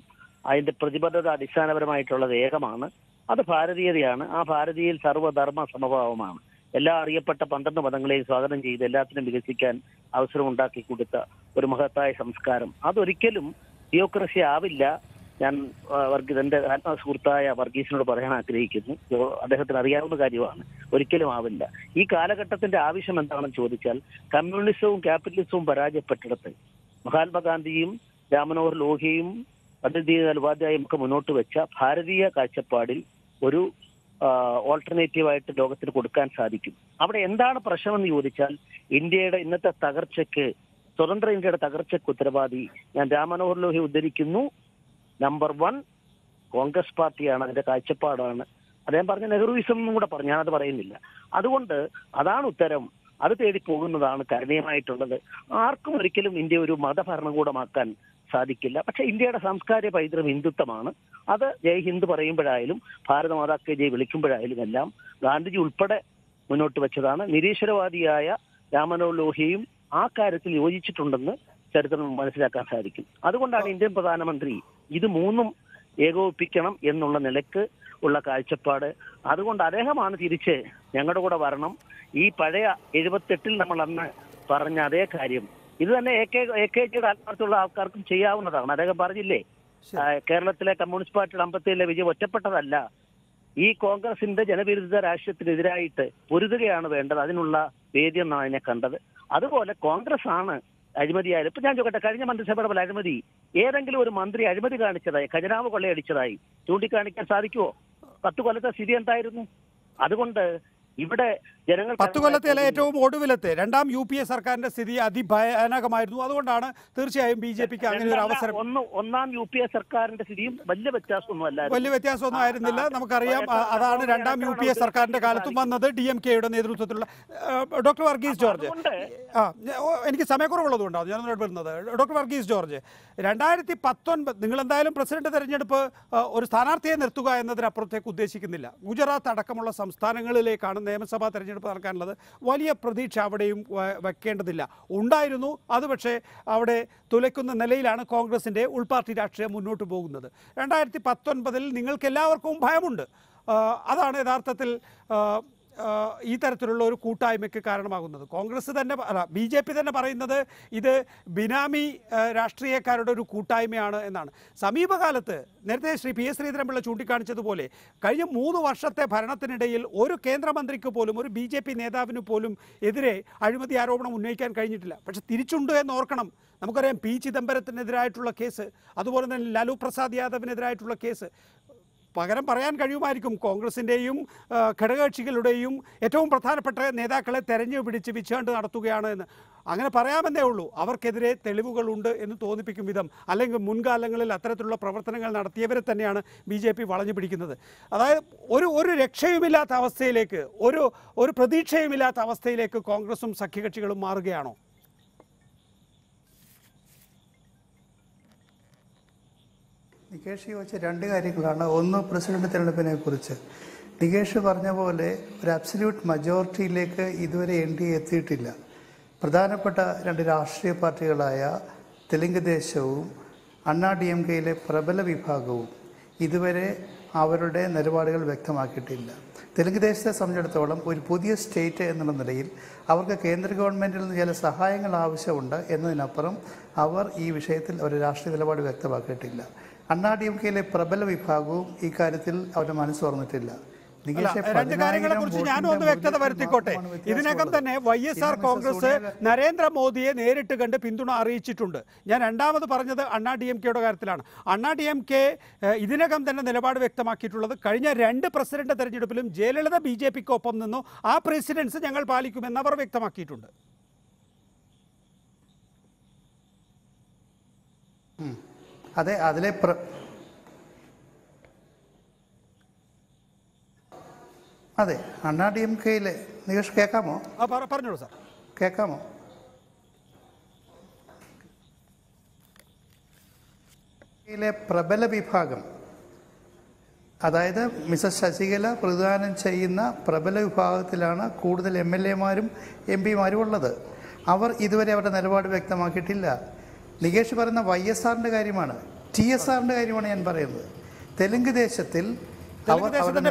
അതിന്റെ പ്രതിബദ്ധത അടിസ്ഥാനപരമായിട്ടുള്ളത് ഏകമാണ്. അത് ഭാരതീയതയാണ്. ആ ഭാരതീയയിൽ സർവ്വധർമ്മ സമഭാവമാണ്. എല്ലാ അറിയപ്പെട്ട 12 മതങ്ങളെയും സ്വാഗതം ചെയ്ത് എല്ലാത്തിനും വികസിക്കാൻ അവസരം ഉണ്ടാക്കി കൊടുത്ത ഒരു മഹത്തായ സംസ്കാരം. അതൊരിക്കലും തിയോക്രസി ആവില്ല. ഞാൻ എൻ്റെ ആത്മസുഹൃത്തായ വർഗീസിനോട് പറയാൻ ആഗ്രഹിക്കുന്നു. അദ്ദേഹത്തിന് അറിയാവുന്ന കാര്യമാണ്. ഒരിക്കലും ആവില്ല. ഈ കാലഘട്ടത്തിന്റെ ആവശ്യം എന്താണെന്ന് ചോദിച്ചാൽ, കമ്മ്യൂണിസവും ക്യാപിറ്റലിസവും പരാജയപ്പെട്ടിടത്ത് മഹാത്മാഗാന്ധിയും രാമനോഹർ ലോഹിയും പണ്ഡിറ്റ് ദീനദയാൽ ഉപാധ്യായും ഒക്കെ മുന്നോട്ട് വെച്ച ഭാരതീയ കാഴ്ചപ്പാടിൽ ഒരു ഓൾട്ടർനേറ്റീവായിട്ട് ലോകത്തിന് കൊടുക്കാൻ സാധിക്കും. അവിടെ എന്താണ് പ്രശ്നമെന്ന് ചോദിച്ചാൽ, ഇന്ത്യയുടെ ഇന്നത്തെ തകർച്ചയ്ക്ക്, സ്വതന്ത്ര ഇന്ത്യയുടെ തകർച്ചയ്ക്ക് ഉത്തരവാദി ഞാൻ രാമനോഹർ ലോഹി ഉദ്ധരിക്കുന്നു. നമ്പർ 1 കോൺഗ്രസ് പാർട്ടിയാണ്, അതിന്റെ കാഴ്ചപ്പാടാണ്. അദ്ദേഹം പറഞ്ഞ നെഹ്റുവിസം എന്നും കൂടെ പറഞ്ഞു, ഞാനത് പറയുന്നില്ല. അതുകൊണ്ട് അതാണ് ഉത്തരം. അത് തേടി പോകുന്നതാണ് കരണീയമായിട്ടുള്ളത്. ആർക്കും ഒരിക്കലും ഇന്ത്യ ഒരു മതഭരണകൂടമാക്കാൻ സാധിക്കില്ല. പക്ഷെ ഇന്ത്യയുടെ സാംസ്കാരിക പൈതൃകം ഹിന്ദുത്വമാണ്. അത് ജയ് ഹിന്ദ് പറയുമ്പോഴായാലും ഭാരതമാതാക്കെ ജയ് വിളിക്കുമ്പോഴായാലും എല്ലാം ഗാന്ധിജി ഉൾപ്പെടെ മുന്നോട്ട് വെച്ചതാണ്. നിരീശ്വരവാദിയായ രാമനോഹർ ലോഹിയും ആ കാര്യത്തിൽ യോജിച്ചിട്ടുണ്ടെന്ന് ചരിത്രം മനസ്സിലാക്കാൻ സാധിക്കും. അതുകൊണ്ടാണ് ഇന്ത്യൻ പ്രധാനമന്ത്രി ഇത് മൂന്നും ഏകോപിപ്പിക്കണം എന്നുള്ള നിലക്ക് ഉള്ള കാഴ്ചപ്പാട്. അതുകൊണ്ട് അദ്ദേഹമാണ് തിരിച്ച് ഞങ്ങളുടെ കൂടെ വരണം. ഈ പഴയ 78 നമ്മൾ അന്ന് പറഞ്ഞ അതേ കാര്യം ഇത് തന്നെ AKജിയുടെ ആത്മാർത്ഥമുള്ള ആൾക്കാർക്കും ചെയ്യാവുന്നതാണ്. അദ്ദേഹം പറഞ്ഞില്ലേ, കേരളത്തിലെ കമ്മ്യൂണിസ്റ്റ് പാർട്ടിയുടെ 57 വിജയം ഒറ്റപ്പെട്ടതല്ല. ഈ കോൺഗ്രസിന്റെ ജനവിരുദ്ധ രാഷ്ട്രീയത്തിനെതിരായിട്ട് പൊരുതുകയാണ് വേണ്ടത്. അതിനുള്ള വേദി എന്നാണ് അതിനെ കണ്ടത്. അതുപോലെ കോൺഗ്രസ് ആണ് അഴിമതിയായാലും. ഇപ്പൊ ഞാൻ ചോദിക്കട്ടെ, കഴിഞ്ഞ മന്ത്രിസഭയുടെ അഴിമതി ഏതെങ്കിലും ഒരു മന്ത്രി അഴിമതി കാണിച്ചതായി, ഖജനാവ് കൊള്ളയടിച്ചതായി ചൂണ്ടിക്കാണിക്കാൻ സാധിക്കുമോ? 10 കൊല്ലത്തെ സ്ഥിതി എന്തായിരുന്നു? അതുകൊണ്ട് ഇവിടെ ജനങ്ങൾ 10 കൊല്ലത്തിലെ ഏറ്റവും ഒടുവിലത്തെ 2ാം UPA സർക്കാരിന്റെ സ്ഥിതി അതിഭയാനകമായിരുന്നു. അതുകൊണ്ടാണ് തീർച്ചയായും BJPക്ക് അങ്ങനെ ഒരു അവസരം. 1ാം UPA സർക്കാരിന്റെ സ്ഥിതിയും വലിയ വ്യത്യാസമൊന്നും ആയിരുന്നില്ല. നമുക്കറിയാം, അതാണ് 2ാം UPA സർക്കാരിന്റെ കാലത്തും വന്നത് DMKയുടെ നേതൃത്വത്തിലുള്ള. ഡോക്ടർ വർഗീസ് ജോർജ്, എനിക്ക് സമയക്കുറവുള്ളതുകൊണ്ടാണ് ഞാൻ വരുന്നത്. ഡോക്ടർ വർഗീസ് ജോർജ്, 2019 നിങ്ങൾ എന്തായാലും പ്രസിഡന്റ് തെരഞ്ഞെടുപ്പ് ഒരു സ്ഥാനാർത്ഥിയെ നിർത്തുക എന്നതിനപ്പുറത്തേക്ക് ഉദ്ദേശിക്കുന്നില്ല. ഗുജറാത്ത് അടക്കമുള്ള സംസ്ഥാനങ്ങളിലേക്കാണ് നിയമസഭാ തെരഞ്ഞെടുപ്പ് നടക്കാനുള്ളത്. വലിയ പ്രതീക്ഷ അവിടെയും വെക്കേണ്ടതില്ല. ഉണ്ടായിരുന്നു. അത് പക്ഷേ അവിടെ തുലയ്ക്കുന്ന നിലയിലാണ് കോൺഗ്രസിൻ്റെ ഉൾപാർട്ടി രാഷ്ട്രീയം മുന്നോട്ട് പോകുന്നത്. 2019 നിങ്ങൾക്ക് എല്ലാവർക്കും ഭയമുണ്ട്. അതാണ് യഥാർത്ഥത്തിൽ ഈ തരത്തിലുള്ള ഒരു കൂട്ടായ്മയ്ക്ക് കാരണമാകുന്നത്. കോൺഗ്രസ് തന്നെ BJP തന്നെ പറയുന്നത് ഇത് ബിനാമി രാഷ്ട്രീയക്കാരുടെ ഒരു കൂട്ടായ്മയാണ് എന്നാണ്. സമീപകാലത്ത് നേരത്തെ ശ്രീ PS ശ്രീധരൻപിള്ള ചൂണ്ടിക്കാണിച്ചതുപോലെ കഴിഞ്ഞ 3 വർഷത്തെ ഭരണത്തിനിടയിൽ ഒരു കേന്ദ്രമന്ത്രിക്ക് പോലും, ഒരു BJP നേതാവിന് പോലും എതിരെ അഴിമതി ആരോപണം ഉന്നയിക്കാൻ കഴിഞ്ഞിട്ടില്ല. പക്ഷെ തിരിച്ചുണ്ട് എന്ന് ഓർക്കണം. നമുക്കറിയാം, P ചിദംബരത്തിനെതിരായിട്ടുള്ള കേസ്, അതുപോലെ തന്നെ ലാലു പ്രസാദ് യാദവിനെതിരായിട്ടുള്ള കേസ്. പകരം പറയാൻ കഴിയുമായിരിക്കും, കോൺഗ്രസിൻ്റെയും ഘടകകക്ഷികളുടെയും ഏറ്റവും പ്രധാനപ്പെട്ട നേതാക്കളെ തെരഞ്ഞു പിടിച്ച് വിച്ചാണ്ട് നടത്തുകയാണ് എന്ന്. അങ്ങനെ പറയാമെന്നേ ഉള്ളൂ. അവർക്കെതിരെ തെളിവുകളുണ്ട് എന്ന് തോന്നിപ്പിക്കും വിധം, അല്ലെങ്കിൽ മുൻകാലങ്ങളിൽ അത്തരത്തിലുള്ള പ്രവർത്തനങ്ങൾ നടത്തിയവരെ തന്നെയാണ് BJP വളഞ്ഞു പിടിക്കുന്നത്. അതായത് ഒരു രക്ഷയുമില്ലാത്ത അവസ്ഥയിലേക്ക്, ഒരു പ്രതീക്ഷയുമില്ലാത്ത അവസ്ഥയിലേക്ക് കോൺഗ്രസും സഖ്യകക്ഷികളും മാറുകയാണോ? നികേഷ് ചോദിച്ച 2 കാര്യങ്ങളാണ്. ഒന്ന്, പ്രസിഡന്റ് തിരഞ്ഞെടുപ്പിനെ കുറിച്ച് നികേഷ് പറഞ്ഞ പോലെ ഒരു അബ്സല്യൂട്ട് മജോറിറ്റിയിലേക്ക് ഇതുവരെ NDA എത്തിയിട്ടില്ല. പ്രധാനപ്പെട്ട 2 രാഷ്ട്രീയ പാർട്ടികളായ തെലുങ്ക് ദേശവും അണ്ണാ DMKയിലെ പ്രബല വിഭാഗവും ഇതുവരെ അവരുടെ നിലപാടുകൾ വ്യക്തമാക്കിയിട്ടില്ല. തെലുങ്ക് ദേശത്തെ സംബന്ധിച്ചിടത്തോളം ഒരു പുതിയ സ്റ്റേറ്റ് എന്നുള്ള നിലയിൽ അവർക്ക് കേന്ദ്ര ഗവൺമെൻറ്റിൽ നിന്ന് ചില സഹായങ്ങൾ ആവശ്യമുണ്ട് എന്നതിനപ്പുറം അവർ ഈ വിഷയത്തിൽ ഒരു രാഷ്ട്രീയ നിലപാട് വ്യക്തമാക്കിയിട്ടില്ല. അണ്ണാ DMKയിലെ പ്രബല വിഭാഗവും ഈ കാര്യത്തിൽ അവരുടെ മനസ്സ് തുറന്നിട്ടില്ല. രണ്ട് കാര്യങ്ങളെ കുറിച്ച് ഞാനും ഒന്ന് വ്യക്തത വരുത്തിക്കോട്ടെ. ഇതിനകം തന്നെ YSR കോൺഗ്രസ് നരേന്ദ്രമോദിയെ നേരിട്ട് കണ്ട് പിന്തുണ അറിയിച്ചിട്ടുണ്ട്. ഞാൻ രണ്ടാമത് പറഞ്ഞത് അണ്ണാ DMKയുടെ കാര്യത്തിലാണ്. അണ്ണാ DMK ഇതിനകം തന്നെ നിലപാട് വ്യക്തമാക്കിയിട്ടുള്ളത് കഴിഞ്ഞ 2 പ്രസിഡന്റ് തെരഞ്ഞെടുപ്പിലും ജയലളിത BJPക്ക് ഒപ്പം നിന്നു. ആ പ്രസിഡൻസ് ഞങ്ങൾ പാലിക്കുമെന്ന് അവർ വ്യക്തമാക്കിയിട്ടുണ്ട്. അതെ, അതെ, അണ്ണാ DMKയിലെ നികേഷ് കേൾക്കാമോ? പറഞ്ഞോളൂ സാർ. കേൾക്കാമോ? പ്രബല വിഭാഗം, അതായത് മിസസ് ശശികല പ്രതിദാനം ചെയ്യുന്ന പ്രബല വിഭാഗത്തിലാണ് കൂടുതൽ MLAമാരും MP മാരും ഉള്ളത്. അവർ ഇതുവരെ അവരുടെ നിലപാട് വ്യക്തമാക്കിയിട്ടില്ല. നികേഷ് പറയുന്ന YSRന്റെ കാര്യമാണ്, TSRന്റെ കാര്യമാണ് ഞാൻ പറയുന്നത്. തെലുങ്ക് ദേശത്തിൽ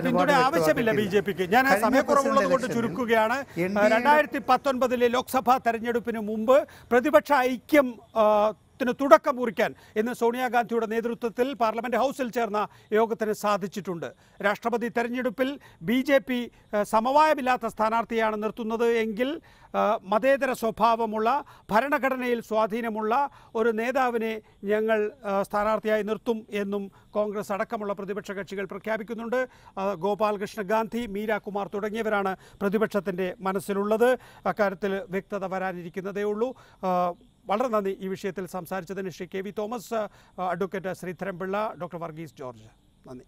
പിന്തുണ ആവശ്യമില്ല BJPക്ക്. ഞാൻ സമയക്കുറവുള്ളത് കൊണ്ട് ചുരുക്കുകയാണ്. 2019 ലോക്സഭാ തെരഞ്ഞെടുപ്പിന് മുമ്പ് പ്രതിപക്ഷ ഐക്യം തുടക്കം കുറിക്കാൻ ഇന്ന് സോണിയാഗാന്ധിയുടെ നേതൃത്വത്തിൽ പാർലമെന്റ് ഹൗസിൽ ചേർന്ന യോഗത്തിന് സാധിച്ചിട്ടുണ്ട്. രാഷ്ട്രപതി തെരഞ്ഞെടുപ്പിൽ BJP സമവായമില്ലാത്ത സ്ഥാനാർത്ഥിയാണ് നിർത്തുന്നത് എങ്കിൽ മതേതര സ്വഭാവമുള്ള ഭരണഘടനയിൽ സ്വാധീനമുള്ള ഒരു നേതാവിനെ ഞങ്ങൾ സ്ഥാനാർത്ഥിയായി നിർത്തും എന്നും കോൺഗ്രസ് അടക്കമുള്ള പ്രതിപക്ഷ കക്ഷികൾ പ്രഖ്യാപിക്കുന്നുണ്ട്. ഗോപാൽകൃഷ്ണ ഗാന്ധി, മീര കുമാർ തുടങ്ങിയവരാണ് പ്രതിപക്ഷത്തിൻ്റെ മനസ്സിലുള്ളത്. അക്കാര്യത്തിൽ വ്യക്തത വരാനിരിക്കുന്നതേ ഉള്ളൂ. വളരെ നന്ദി ഈ വിഷയത്തിൽ സംസാരിച്ചതിന് Shri KV Thomas, advocate Sreedharan Pillai, doctor Varghese George. നന്ദി.